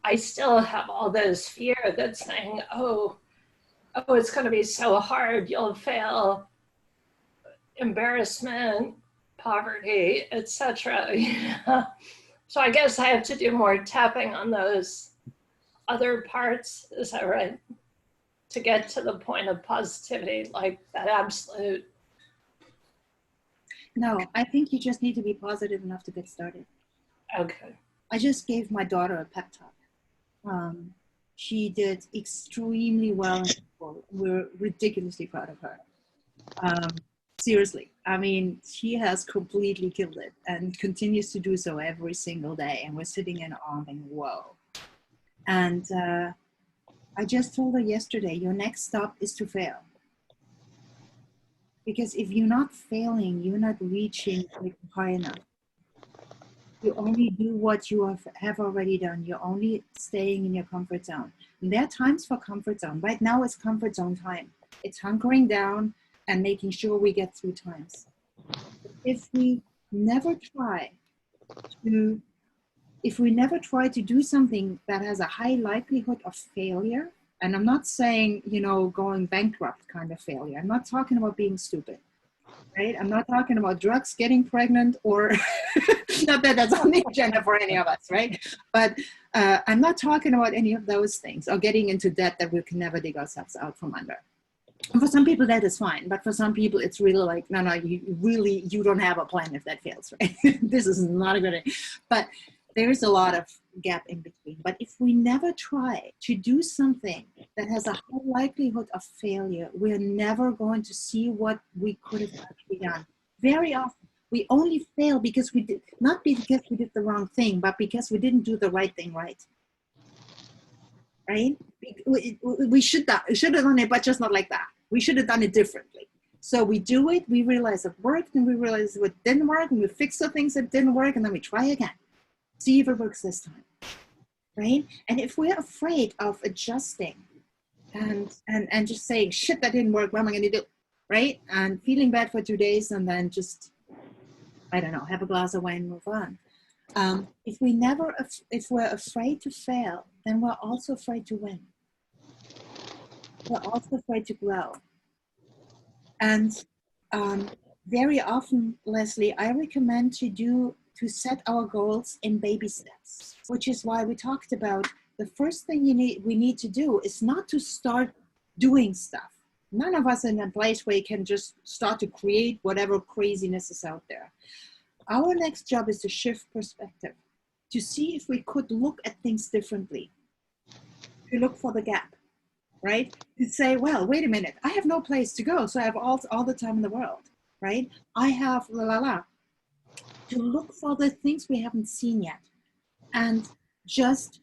S9: I still have all this fear that's saying, oh, it's going to be so hard, you'll fail, embarrassment, poverty, etc. So I guess I have to do more tapping on those other parts. Is that right? To get to the point of positivity, like that absolute.
S1: No, I think you just need to be positive enough to get started.
S9: Okay.
S1: I just gave my daughter a pep talk. She did extremely well in school. We're ridiculously proud of her. Seriously, I mean, she has completely killed it and continues to do so every single day. And we're sitting in awe and thinking, whoa. And I just told her yesterday, your next stop is to fail. Because if you're not failing, you're not reaching high enough. You only do what you have already done. You're only staying in your comfort zone. And there are times for comfort zone. Right now it's comfort zone time. It's hunkering down and making sure we get through times. If we never try to, do something that has a high likelihood of failure, and I'm not saying, going bankrupt kind of failure. I'm not talking about being stupid, right? I'm not talking about drugs, getting pregnant, or not that that's on the agenda for any of us, right? But I'm not talking about any of those things, or getting into debt that we can never dig ourselves out from under. And for some people that is fine, but for some people it's really like, no, you don't have a plan if that fails, right? This is not a good idea. But there is a lot of gap in between. But if we never try to do something that has a high likelihood of failure, we're never going to see what we could have actually done. Very often, we only fail because we did, not because we did the wrong thing, but because we didn't do the right thing right. Right? We should have done it, but just not like that. We should have done it differently. So we do it, we realize it worked, and we realize what didn't work, and we fix the things that didn't work, and then we try again. See if it works this time, right? And if we're afraid of adjusting and just saying, shit, that didn't work, what am I gonna do, right? And feeling bad for 2 days and then just, I don't know, have a glass of wine and move on. If we're afraid to fail, then we're also afraid to win. We're also afraid to grow. And very often, Leslie, I recommend to set our goals in baby steps, which is why we talked about the first thing we need to do is not to start doing stuff. None of us are in a place where you can just start to create whatever craziness is out there. Our next job is to shift perspective, to see if we could look at things differently, to look for the gap, right? To say, well, wait a minute, I have no place to go, so I have all the time in the world, right? I have to look for the things we haven't seen yet and just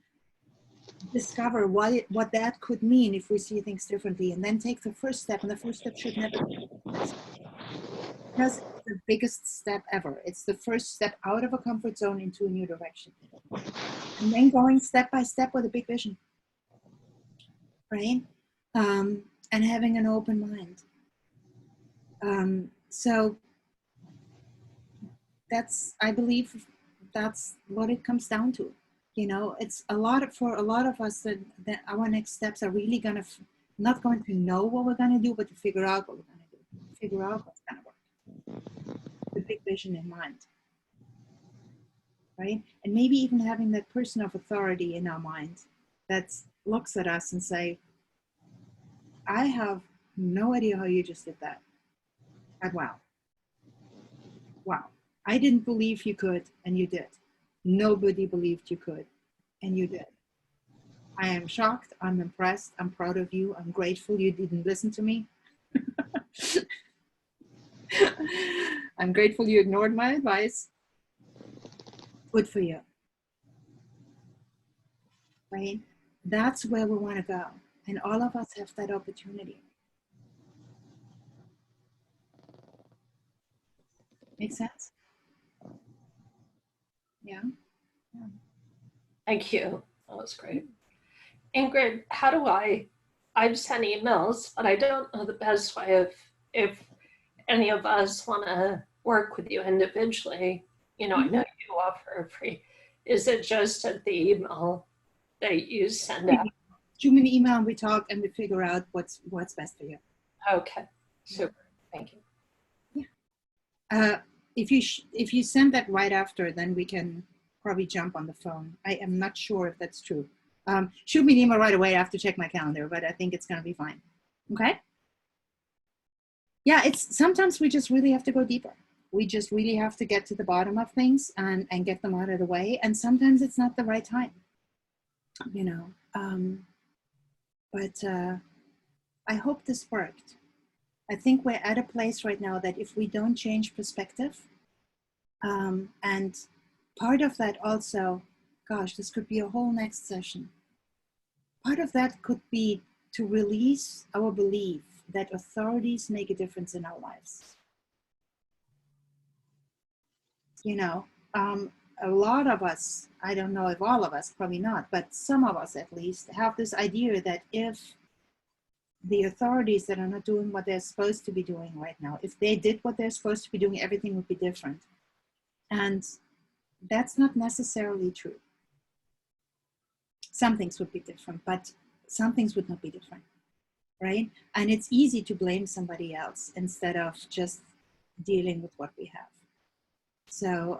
S1: discover what that could mean if we see things differently, and then take the first step. And the first step should never be because it's the biggest step ever. It's the first step out of a comfort zone into a new direction. And then going step by step with a big vision, right? And having an open mind. So I believe that's what it comes down to. It's for a lot of us that our next steps are really not going to know what we're going to do, but to figure out what we're going to do, figure out what's going to work. The big vision in mind, right? And maybe even having that person of authority in our mind that looks at us and say, I have no idea how you just did that. And wow. I didn't believe you could, and you did. Nobody believed you could, and you did. I am shocked. I'm impressed. I'm proud of you. I'm grateful you didn't listen to me. I'm grateful you ignored my advice. Good for you. Right? That's where we want to go. And all of us have that opportunity. Make sense? Yeah.
S9: Thank you. That was great. Ingrid, how do I've sent emails, but I don't know the best way of, if any of us want to work with you individually, I know you offer a free, is it just at the email that you send out?
S1: Shoot me an email and we talk and we figure out what's best for you.
S9: Okay, super, thank you.
S1: Yeah. If you send that right after, then we can probably jump on the phone. I am not sure if that's true. Shoot me an email right away. I have to check my calendar, but I think it's going to be fine. Okay? Yeah, sometimes we just really have to go deeper. We just really have to get to the bottom of things and get them out of the way. And sometimes it's not the right time, but I hope this worked. I think we're at a place right now that if we don't change perspective, and part of that also, gosh, this could be a whole next session. Part of that could be to release our belief that authorities make a difference in our lives. a lot of us, I don't know if all of us, probably not, but some of us at least, have this idea that if the authorities that are not doing what they're supposed to be doing right now, if they did what they're supposed to be doing, everything would be different. And that's not necessarily true. Some things would be different, but some things would not be different, right? And it's easy to blame somebody else instead of just dealing with what we have. So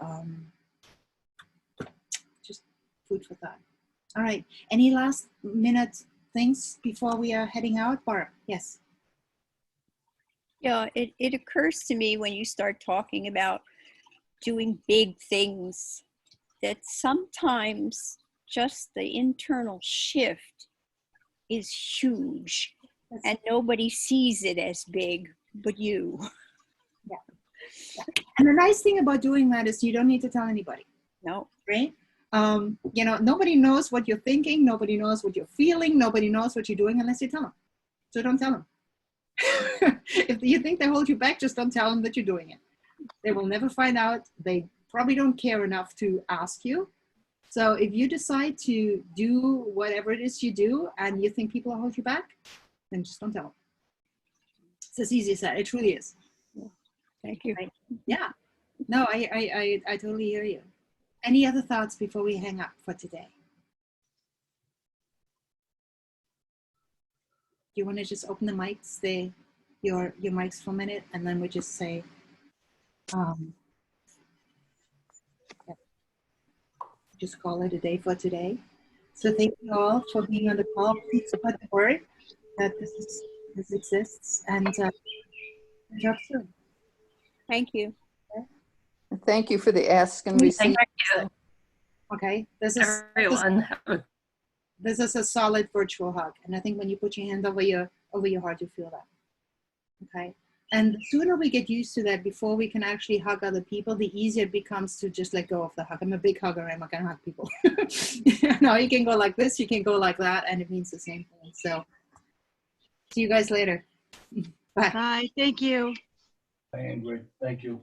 S1: just food for thought. All right, any last minute things before we are heading out? Barb, yes.
S5: Yeah, it occurs to me when you start talking about doing big things that sometimes just the internal shift is huge and nobody sees it as big but you.
S1: Yeah. And the nice thing about doing that is you don't need to tell anybody.
S5: No.
S1: Right? You know, nobody knows what you're thinking. Nobody knows what you're feeling. Nobody knows what you're doing unless you tell them. So don't tell them. If you think they hold you back, just don't tell them that you're doing it. They will never find out. They probably don't care enough to ask you. So if you decide to do whatever it is you do and you think people will hold you back, then just don't tell them. It's as easy as that. It truly is.
S5: Thank you.
S1: Yeah. No, I totally hear you. Any other thoughts before we hang up for today? Do you want to just open the mics, your mics for a minute, and then we just say, just call it a day for today. So thank you all for being on the call. Please spread the word that this exists, and talk soon.
S5: Thank you.
S2: Thank you for the ask and receive.
S9: Thank you,
S1: Okay, this
S9: everyone.
S1: is a solid virtual hug, and I think when you put your hand over your heart, you feel that. Okay, and the sooner we get used to that, before we can actually hug other people, the easier it becomes to just let go of the hug. I'm a big hugger. I'm not gonna hug people. No, you can go like this, you can go like that, and it means the same thing. So, see you guys later. Bye.
S8: Bye. Thank you.
S10: Bye, Ingrid. Thank you.